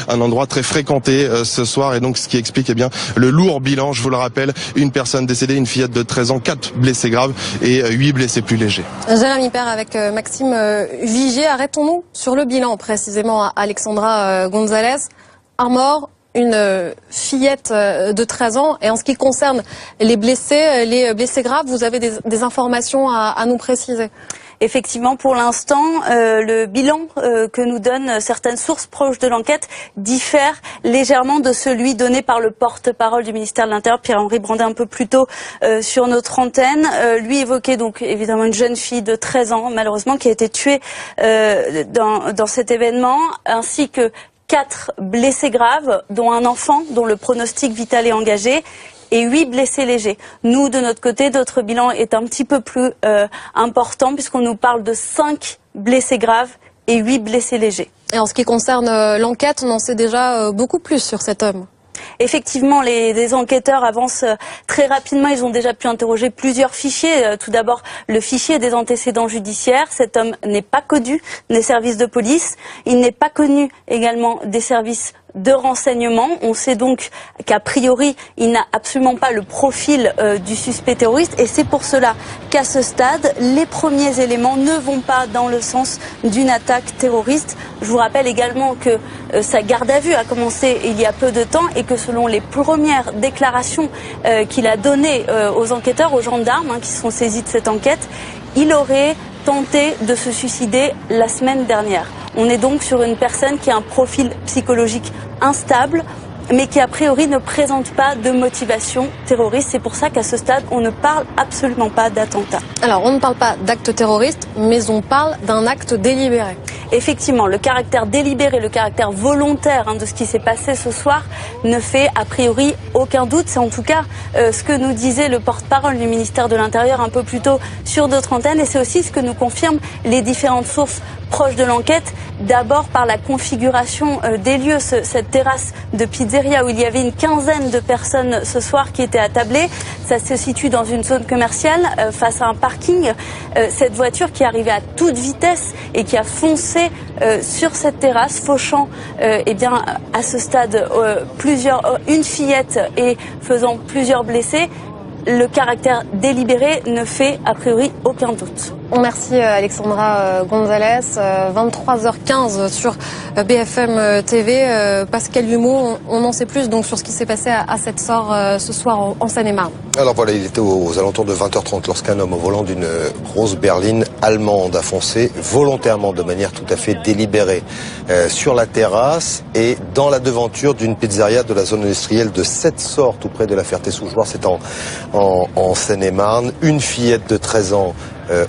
un endroit très fréquenté ce soir, et donc ce qui explique le lourd bilan. Je vous le rappelle, une personne décédée, une fillette de 13 ans, 4 blessés graves et 8 blessés plus légers. Jérémy Père avec Maxime Vigier. Arrêtons-nous sur le bilan précisément à Alexandra Gonzalez. Un mort, une fillette de 13 ans. Et en ce qui concerne les blessés graves, vous avez des informations à nous préciser? Effectivement, pour l'instant, le bilan que nous donnent certaines sources proches de l'enquête diffère légèrement de celui donné par le porte-parole du ministère de l'Intérieur, Pierre-Henri Brandet, un peu plus tôt sur notre antenne. Lui évoquait donc évidemment une jeune fille de 13 ans, malheureusement, qui a été tuée dans cet événement, ainsi que 4 blessés graves, dont un enfant dont le pronostic vital est engagé, et 8 blessés légers. Nous, de notre côté, notre bilan est un petit peu plus important, puisqu'on nous parle de 5 blessés graves et 8 blessés légers. Et en ce qui concerne l'enquête, on en sait déjà beaucoup plus sur cet homme. Effectivement, les enquêteurs avancent très rapidement. Ils ont déjà pu interroger plusieurs fichiers. Tout d'abord, le fichier des antécédents judiciaires. Cet homme n'est pas connu des services de police. Il n'est pas connu également des services de renseignement. On sait donc qu'a priori, il n'a absolument pas le profil du suspect terroriste, et c'est pour cela qu'à ce stade, les premiers éléments ne vont pas dans le sens d'une attaque terroriste. Je vous rappelle également que sa garde à vue a commencé il y a peu de temps, et que selon les premières déclarations qu'il a données aux enquêteurs, aux gendarmes qui sont saisis de cette enquête, il aurait tenté de se suicider la semaine dernière. On est donc sur une personne qui a un profil psychologique instable, mais qui a priori ne présente pas de motivation terroriste. C'est pour ça qu'à ce stade, on ne parle absolument pas d'attentat. Alors, on ne parle pas d'acte terroriste, mais on parle d'un acte délibéré. Effectivement, le caractère délibéré, le caractère volontaire de ce qui s'est passé ce soir ne fait a priori aucun doute. C'est en tout cas ce que nous disait le porte-parole du ministère de l'Intérieur un peu plus tôt sur d'autres antennes, et c'est aussi ce que nous confirment les différentes sources proche de l'enquête, d'abord par la configuration des lieux. Cette terrasse de pizzeria où il y avait une quinzaine de personnes ce soir qui étaient attablées, ça se situe dans une zone commerciale face à un parking. Cette voiture qui arrivait à toute vitesse et qui a foncé sur cette terrasse, fauchant à ce stade une fillette et faisant plusieurs blessés. Le caractère délibéré ne fait a priori aucun doute. Merci Alexandra Gonzalez. 23h15 sur BFM TV. Pascal Humeau, on en sait plus donc sur ce qui s'est passé à cette sort ce soir en Seine-et-Marne. Alors voilà, il était aux alentours de 20h30 lorsqu'un homme au volant d'une grosse berline allemande a foncé volontairement, de manière tout à fait délibérée, sur la terrasse et dans la devanture d'une pizzeria de la zone industrielle de Sept-Sort, tout près de la Ferté-sous-Jouarre. C'est en Seine-et-Marne. Une fillette de 13 ans,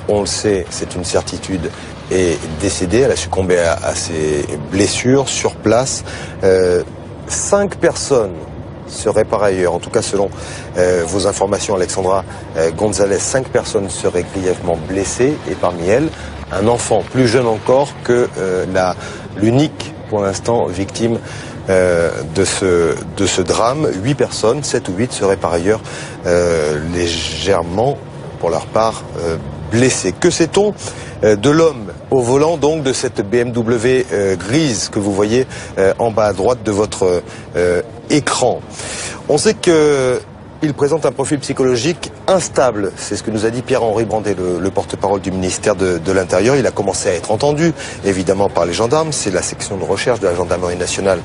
on le sait, c'est une certitude, est décédée. Elle a succombé à ses blessures sur place. 5 personnes seraient par ailleurs, en tout cas selon vos informations Alexandra Gonzalez, 5 personnes seraient grièvement blessées et parmi elles un enfant plus jeune encore que l'unique pour l'instant victime de ce drame. 8 personnes, 7 ou 8 seraient par ailleurs légèrement pour leur part blessés. Que sait-on de l'homme au volant donc de cette BMW grise que vous voyez en bas à droite de votre écran? On sait que il présente un profil psychologique instable. C'est ce que nous a dit Pierre-Henri Brandet, le porte-parole du ministère de l'Intérieur. Il a commencé à être entendu, évidemment, par les gendarmes. C'est la section de recherche de la gendarmerie nationale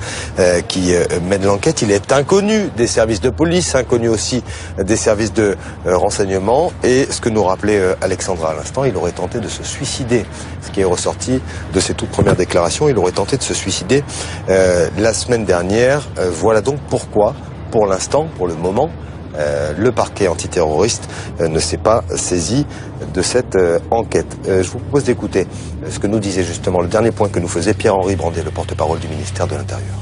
qui mène l'enquête. Il est inconnu des services de police, inconnu aussi des services de renseignement. Et ce que nous rappelait Alexandra à l'instant, il aurait tenté de se suicider. Ce qui est ressorti de ses toutes premières déclarations, il aurait tenté de se suicider la semaine dernière. Voilà donc pourquoi, pour l'instant, pour le moment, le parquet antiterroriste ne s'est pas saisi de cette enquête. Je vous propose d'écouter ce que nous disait justement le dernier point que nous faisait Pierre-Henri Brandet, le porte-parole du ministère de l'Intérieur.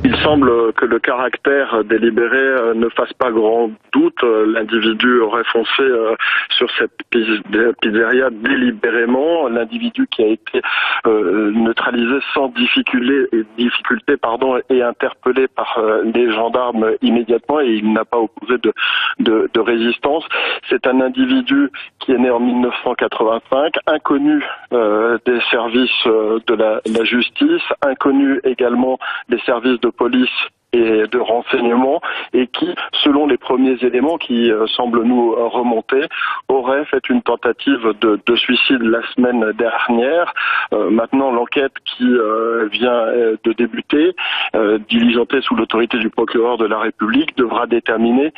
Il semble que le caractère délibéré ne fasse pas grand doute. L'individu aurait foncé sur cette pizzeria délibérément. L'individu qui a été neutralisé sans difficulté et interpellé par les gendarmes immédiatement, et il n'a pas opposé de résistance. C'est un individu qui est né en 1985, inconnu des services de la justice, inconnu également des services de police et de renseignement, et qui, selon les premiers éléments qui semblent nous remonter, aurait fait une tentative de suicide la semaine dernière. Maintenant, l'enquête qui vient de débuter, diligentée sous l'autorité du procureur de la République, devra déterminer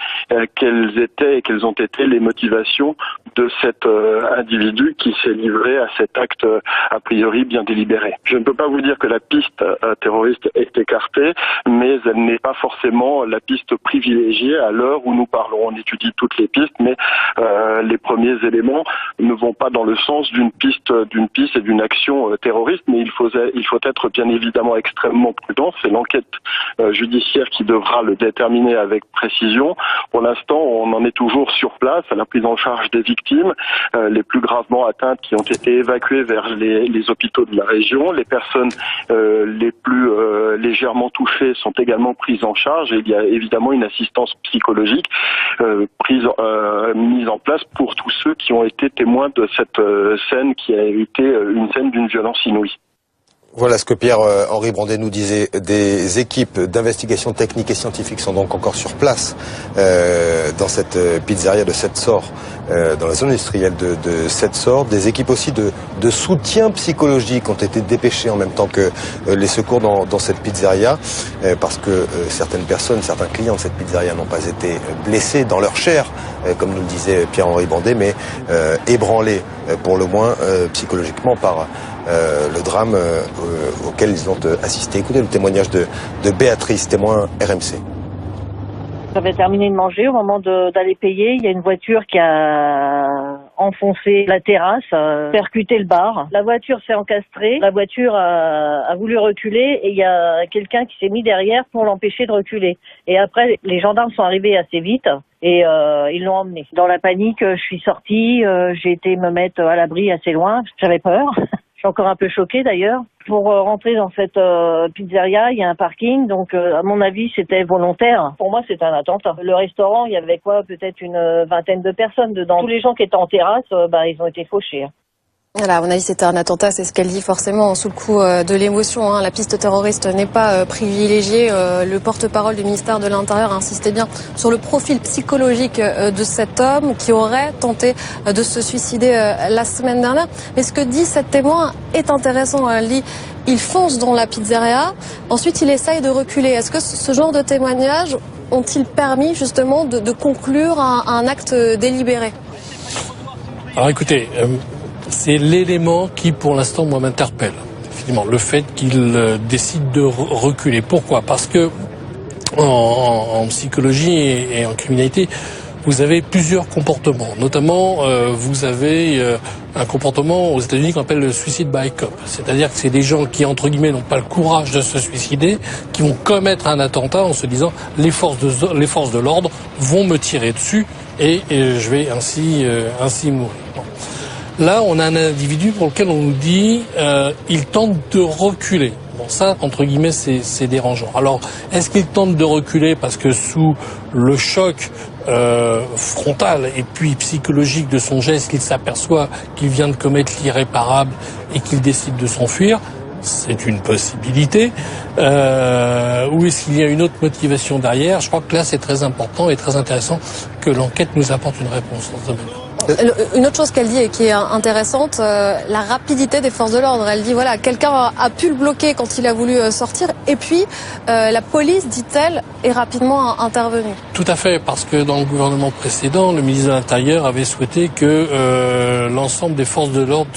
quelles ont été les motivations de cet individu qui s'est livré à cet acte a priori bien délibéré. Je ne peux pas vous dire que la piste terroriste est écartée, mais elle n'est pas forcément la piste privilégiée à l'heure où nous parlons. On étudie toutes les pistes, mais les premiers éléments ne vont pas dans le sens d'une piste et d'une action terroriste, mais il faut être bien évidemment extrêmement prudent. C'est l'enquête judiciaire qui devra le déterminer avec précision. Pour l'instant, on en est toujours sur place à la prise en charge des victimes, les plus gravement atteintes qui ont été évacuées vers les hôpitaux de la région. Les personnes les plus légèrement touchées sont également prises en charge, et il y a évidemment une assistance psychologique mise en place pour tous ceux qui ont été témoins de cette scène qui a été une scène d'une violence inouïe. Voilà ce que Pierre-Henri Brandet nous disait. Des équipes d'investigation technique et scientifique sont donc encore sur place dans cette pizzeria de Sept-Sort, dans la zone industrielle de Sept-Sort. Des équipes aussi de soutien psychologique ont été dépêchées en même temps que les secours dans cette pizzeria, parce que certaines personnes, certains clients de cette pizzeria n'ont pas été blessés dans leur chair, comme nous le disait Pierre-Henri Brandet, mais ébranlés pour le moins psychologiquement par le drame auquel ils ont assisté. Écoutez le témoignage de Béatrice, témoin RMC. J'avais terminé de manger, au moment d'aller payer, il y a une voiture qui a enfoncé la terrasse, percuté le bar. La voiture s'est encastrée, la voiture a voulu reculer et il y a quelqu'un qui s'est mis derrière pour l'empêcher de reculer. Et après, les gendarmes sont arrivés assez vite Et ils l'ont emmené. Dans la panique, je suis sortie, j'ai été me mettre à l'abri assez loin, j'avais peur. Je suis encore un peu choquée d'ailleurs. Pour rentrer dans cette pizzeria, il y a un parking, donc à mon avis c'était volontaire. Pour moi c'était un attentat. Le restaurant, il y avait peut-être une vingtaine de personnes dedans. Tous les gens qui étaient en terrasse, ils ont été fauchés. Voilà, à mon avis, c'était un attentat, c'est ce qu'elle dit forcément sous le coup de l'émotion. La piste terroriste n'est pas privilégiée. Le porte-parole du ministère de l'Intérieur insistait bien sur le profil psychologique de cet homme qui aurait tenté de se suicider la semaine dernière. Mais ce que dit cette témoin est intéressant. Elle dit, il fonce dans la pizzeria, ensuite il essaye de reculer. Est-ce que ce genre de témoignages ont-ils permis justement de conclure un acte délibéré? Alors écoutez... c'est l'élément qui, pour l'instant, moi, m'interpelle. Finalement, le fait qu'il décide de reculer. Pourquoi? Parce que en psychologie et en criminalité, vous avez plusieurs comportements. Notamment, vous avez un comportement aux États-Unis qu'on appelle le suicide by cop. C'est-à-dire que c'est des gens qui, entre guillemets, n'ont pas le courage de se suicider, qui vont commettre un attentat en se disant les forces de l'ordre vont me tirer dessus et je vais ainsi mourir. Bon. Là, on a un individu pour lequel on nous dit il tente de reculer. Bon, ça, entre guillemets, c'est dérangeant. Alors, est-ce qu'il tente de reculer parce que sous le choc frontal et puis psychologique de son geste, il s'aperçoit qu'il vient de commettre l'irréparable et qu'il décide de s'enfuir? C'est une possibilité. Ou est-ce qu'il y a une autre motivation derrière? Je crois que là, c'est très important et très intéressant que l'enquête nous apporte une réponse dans ce domaine-là. Une autre chose qu'elle dit et qui est intéressante, la rapidité des forces de l'ordre. Elle dit voilà, quelqu'un a pu le bloquer quand il a voulu sortir et puis la police, dit-elle, est rapidement intervenue. Tout à fait, parce que dans le gouvernement précédent, le ministre de l'Intérieur avait souhaité que l'ensemble des forces de l'ordre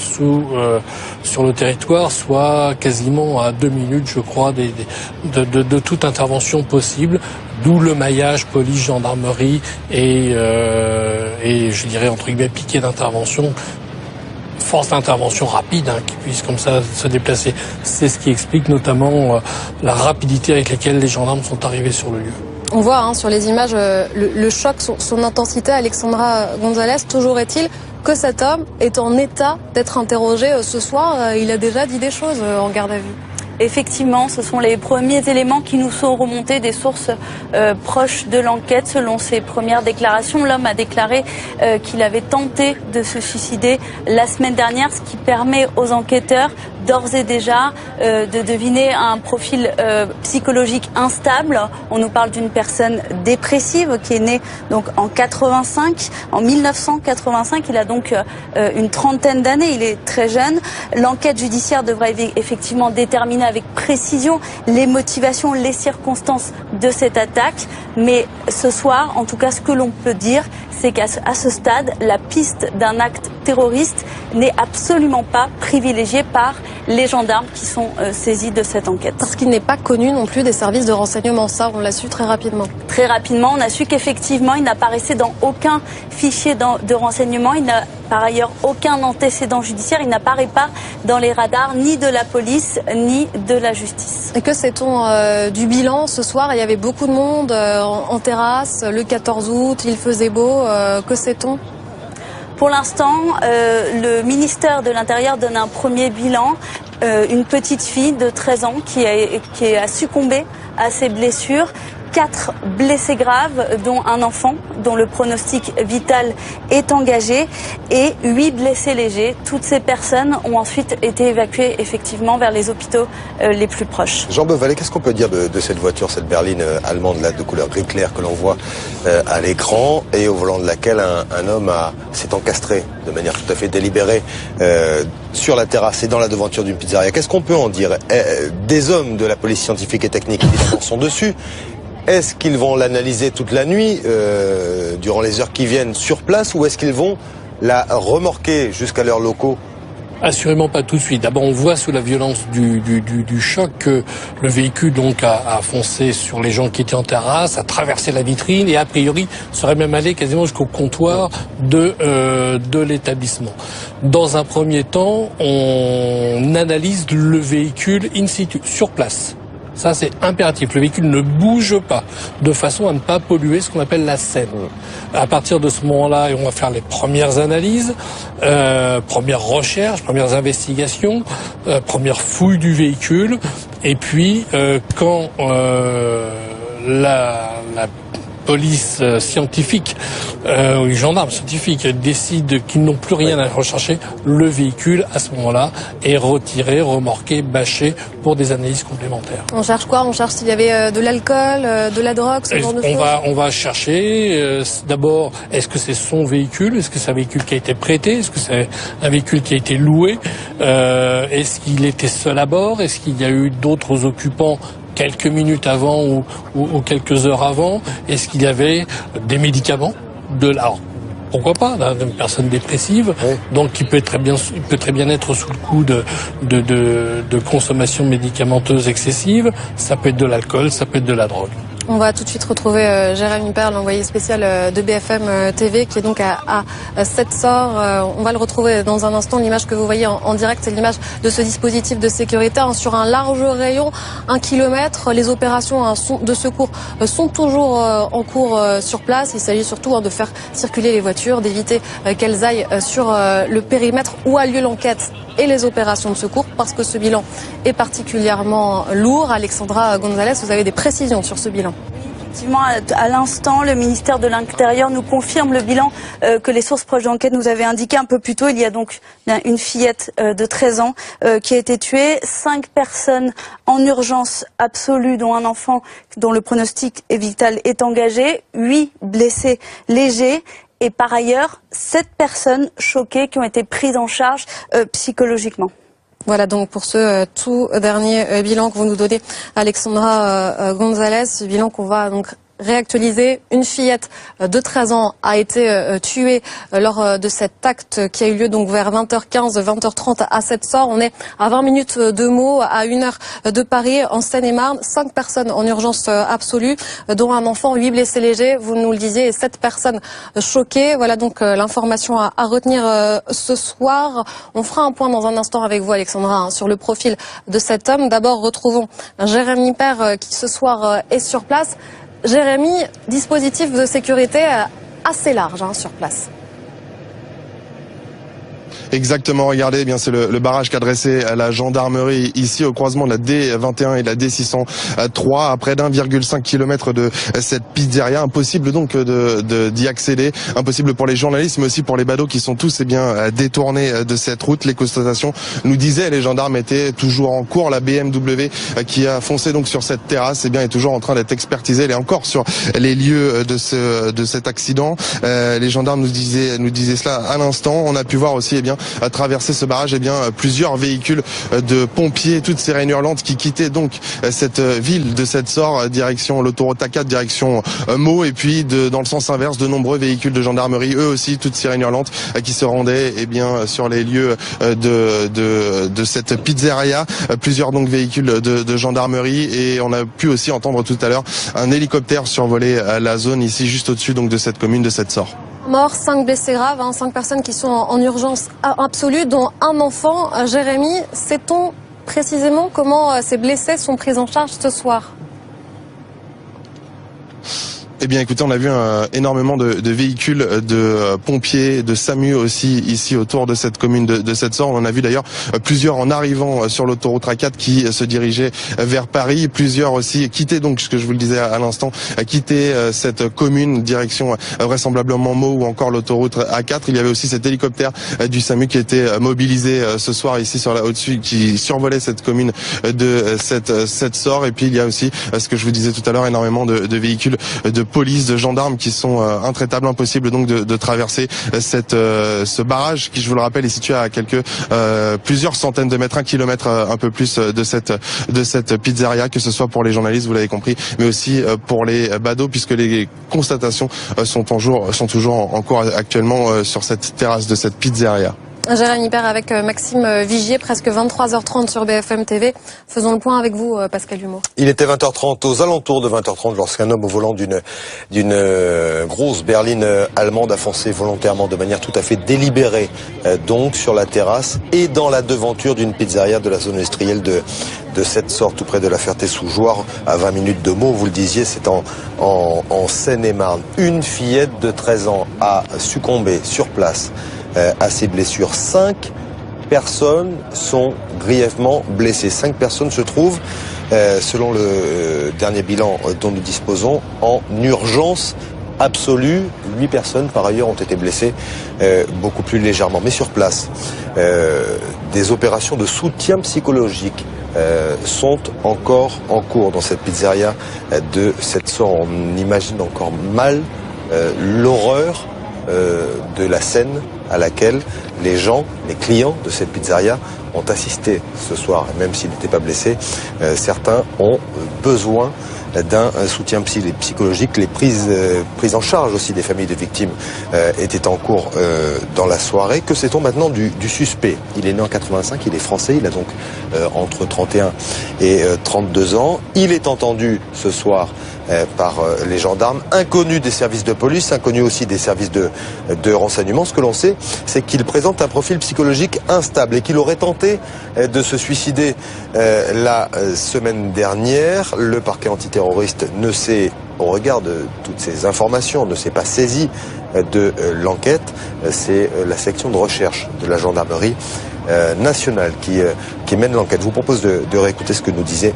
sur le territoire soit quasiment à 2 minutes, je crois, de toute intervention possible. D'où le maillage police, gendarmerie et je dirais entre guillemets piquet d'intervention, force d'intervention rapide qui puisse comme ça se déplacer. C'est ce qui explique notamment la rapidité avec laquelle les gendarmes sont arrivés sur le lieu. On voit sur les images le choc, son intensité. Alexandra Gonzalez, toujours est-il que cet homme est en état d'être interrogé ce soir. Il a déjà dit des choses en garde à vue. Effectivement, ce sont les premiers éléments qui nous sont remontés des sources proches de l'enquête. Selon ses premières déclarations, l'homme a déclaré qu'il avait tenté de se suicider la semaine dernière, ce qui permet aux enquêteurs d'ores et déjà de deviner un profil psychologique instable. On nous parle d'une personne dépressive qui est née donc en 1985. Il a donc une trentaine d'années. Il est très jeune. L'enquête judiciaire devra effectivement déterminer avec précision les motivations, les circonstances de cette attaque. Mais ce soir, en tout cas, ce que l'on peut dire, c'est qu'à ce stade, la piste d'un acte terroriste n'est absolument pas privilégiée par les gendarmes qui sont saisis de cette enquête. Parce qu'il n'est pas connu non plus des services de renseignement, ça on l'a su très rapidement. Très rapidement, on a su qu'effectivement il n'apparaissait dans aucun fichier de renseignement, il n'a par ailleurs aucun antécédent judiciaire, il n'apparaît pas dans les radars ni de la police ni de la justice. Et que sait-on du bilan ce soir? Il y avait beaucoup de monde en terrasse, le 14 août, il faisait beau, que sait-on? Pour l'instant, le ministère de l'Intérieur donne un premier bilan. Une petite fille de 13 ans qui a succombé à ses blessures. 4 blessés graves, dont un enfant, dont le pronostic vital est engagé, et 8 blessés légers. Toutes ces personnes ont ensuite été évacuées effectivement vers les hôpitaux les plus proches. Jean Beauvalet, qu'est-ce qu'on peut dire de cette voiture, cette berline allemande là, de couleur gris clair que l'on voit à l'écran et au volant de laquelle un homme s'est encastré de manière tout à fait délibérée sur la terrasse et dans la devanture d'une pizzeria? Qu'est-ce qu'on peut en dire? Des hommes de la police scientifique et technique évidemment sont dessus. Est-ce qu'ils vont l'analyser toute la nuit, durant les heures qui viennent sur place, ou est-ce qu'ils vont la remorquer jusqu'à leurs locaux? Assurément pas tout de suite. D'abord, on voit sous la violence du choc que le véhicule donc a foncé sur les gens qui étaient en terrasse, a traversé la vitrine et a priori serait même allé quasiment jusqu'au comptoir de l'établissement. Dans un premier temps, on analyse le véhicule in situ, sur place. Ça, c'est impératif. Le véhicule ne bouge pas de façon à ne pas polluer ce qu'on appelle la Seine. À partir de ce moment-là, on va faire les premières analyses, premières recherches, premières investigations, premières fouilles du véhicule. Et puis, quand la police scientifique, les gendarmes scientifiques décident qu'ils n'ont plus rien à rechercher, le véhicule, à ce moment-là, est retiré, remorqué, bâché pour des analyses complémentaires. On cherche quoi? On cherche s'il y avait de l'alcool, de la drogue, ce genre de choses? On va chercher, d'abord, est-ce que c'est son véhicule? Est-ce que c'est un véhicule qui a été prêté? Est-ce que c'est un véhicule qui a été loué? Est-ce qu'il était seul à bord? Est-ce qu'il y a eu d'autres occupants quelques minutes avant ou quelques heures avant? Est-ce qu'il y avait des médicaments? Alors, pourquoi pas, d'une personne dépressive, oui. Donc il peut très bien être sous le coup de consommation médicamenteuse excessive. Ça peut être de l'alcool, ça peut être de la drogue. On va tout de suite retrouver Jérémy Perle, l'envoyé spécial de BFM TV, qui est donc à Sept-Sors. On va le retrouver dans un instant. L'image que vous voyez en direct, c'est l'image de ce dispositif de sécurité sur un large rayon, 1 kilomètre. Les opérations de secours sont toujours en cours sur place. Il s'agit surtout de faire circuler les voitures, d'éviter qu'elles aillent sur le périmètre où a lieu l'enquête et les opérations de secours, parce que ce bilan est particulièrement lourd. Alexandra Gonzalez, vous avez des précisions sur ce bilan? Effectivement, à l'instant, le ministère de l'Intérieur nous confirme le bilan que les sources proches d'enquête nous avaient indiqué un peu plus tôt. Il y a donc une fillette de 13 ans qui a été tuée, 5 personnes en urgence absolue, dont un enfant dont le pronostic vital est engagé, 8 blessés légers. Et par ailleurs, 7 personnes choquées qui ont été prises en charge psychologiquement. Voilà donc pour ce tout dernier bilan que vous nous donnez, Alexandra Gonzalez, bilan qu'on va donc réactualiser. Une fillette de 13 ans a été tuée lors de cet acte qui a eu lieu donc vers 20h15, 20h30 à Sept-Sors. On est à 20 minutes de Meaux, à 1 heure de Paris, en Seine-et-Marne. 5 personnes en urgence absolue, dont un enfant, 8 blessés légers, vous nous le disiez, et 7 personnes choquées. Voilà donc l'information à retenir ce soir. On fera un point dans un instant avec vous, Alexandra, sur le profil de cet homme. D'abord, retrouvons Jérémy Perle qui ce soir est sur place. Jérémy, dispositif de sécurité assez large sur place. Exactement, regardez, eh bien c'est le barrage qu'a dressé la gendarmerie ici au croisement de la D21 et de la D603 à près d'1,5 km de cette pizzeria. Impossible donc d'y accéder, impossible pour les journalistes mais aussi pour les badauds qui sont tous détournés de cette route. Les constatations nous disaient, les gendarmes étaient toujours en cours. La BMW qui a foncé donc sur cette terrasse est toujours en train d'être expertisée. Elle est encore sur les lieux de cet accident. Les gendarmes nous disaient cela à l'instant. On a pu voir aussi à traverser ce barrage plusieurs véhicules de pompiers, toutes sirènes hurlantes qui quittaient donc cette ville de Sept-Sors direction l'autoroute A4 direction Meaux, et puis dans le sens inverse de nombreux véhicules de gendarmerie, eux aussi toutes sirènes hurlantes, qui se rendaient sur les lieux de cette pizzeria. Plusieurs donc véhicules de gendarmerie, et on a pu aussi entendre tout à l'heure un hélicoptère survoler la zone ici juste au-dessus donc de cette commune de Sept-Sors. Morts, 5 blessés graves, 5 personnes qui sont en urgence absolue, dont un enfant. Jérémy, sait-on précisément comment ces blessés sont pris en charge ce soir ? Eh bien, écoutez, on a vu énormément de véhicules de pompiers, de SAMU aussi ici autour de cette commune de Sept-Sors. On en a vu d'ailleurs plusieurs en arrivant sur l'autoroute A4 qui se dirigeaient vers Paris. Plusieurs aussi quittaient donc, ce que je vous le disais à l'instant, quittaient cette commune direction vraisemblablement Meaux ou encore l'autoroute A4. Il y avait aussi cet hélicoptère du SAMU qui était mobilisé ce soir ici au-dessus, qui survolait cette commune de Sept-Sors. Et puis il y a aussi, ce que je vous disais tout à l'heure, énormément de véhicules de police, de gendarmes qui sont intraitables, impossible donc de traverser ce barrage qui, je vous le rappelle, est situé à plusieurs centaines de mètres, 1 kilomètre un peu plus de cette pizzeria, que ce soit pour les journalistes, vous l'avez compris, mais aussi pour les badauds, puisque les constatations sont toujours en cours actuellement sur cette terrasse de cette pizzeria. Jérémy Père avec Maxime Vigier, presque 23h30 sur BFM TV. Faisons le point avec vous, Pascal Humeau. Il était 20h30, aux alentours de 20h30, lorsqu'un homme au volant d'une grosse berline allemande a foncé volontairement, de manière tout à fait délibérée, donc sur la terrasse et dans la devanture d'une pizzeria de la zone industrielle de cette sorte, tout près de la Ferté-sous-Jouarre, à 20 minutes de Meaux. Vous le disiez, c'est en Seine-et-Marne. Une fillette de 13 ans a succombé sur place à ses blessures. 5 personnes sont grièvement blessées. 5 personnes se trouvent, selon le dernier bilan dont nous disposons, en urgence absolue. 8 personnes par ailleurs ont été blessées beaucoup plus légèrement. Mais sur place, des opérations de soutien psychologique sont encore en cours dans cette pizzeria de cette sorte. On imagine encore mal l'horreur de la scène à laquelle les gens, les clients de cette pizzeria ont assisté ce soir. Et même s'ils n'étaient pas blessés, certains ont besoin d'un soutien psychologique. Les prises en charge aussi des familles de victimes étaient en cours dans la soirée. Que sait-on maintenant du suspect? Il est né en 85, il est français, il a donc entre 31 et 32 ans. Il est entendu ce soir par les gendarmes, inconnu des services de police, inconnu aussi des services de renseignement. Ce que l'on sait, c'est qu'il présente un profil psychologique instable et qu'il aurait tenté de se suicider la semaine dernière. Le parquet antiterroriste ne s'est, au regard de toutes ces informations, ne s'est pas saisi de l'enquête. C'est la section de recherche de la gendarmerie nationale qui mène l'enquête. Je vous propose de réécouter ce que nous disait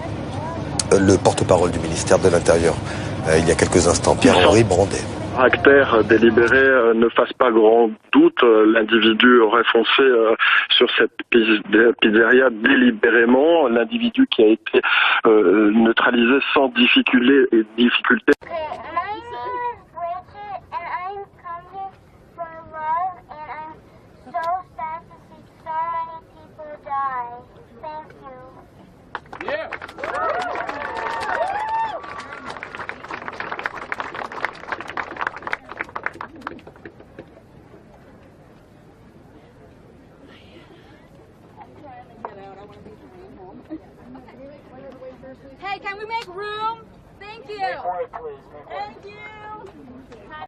le porte-parole du ministère de l'Intérieur il y a quelques instants, Pierre-Henri Brandet. Caractère délibéré ne fasse pas grand doute. L'individu aurait foncé sur cette pizzeria délibérément. L'individu qui a été neutralisé sans difficulté. Hey, can we make room? Thank you. Thank you.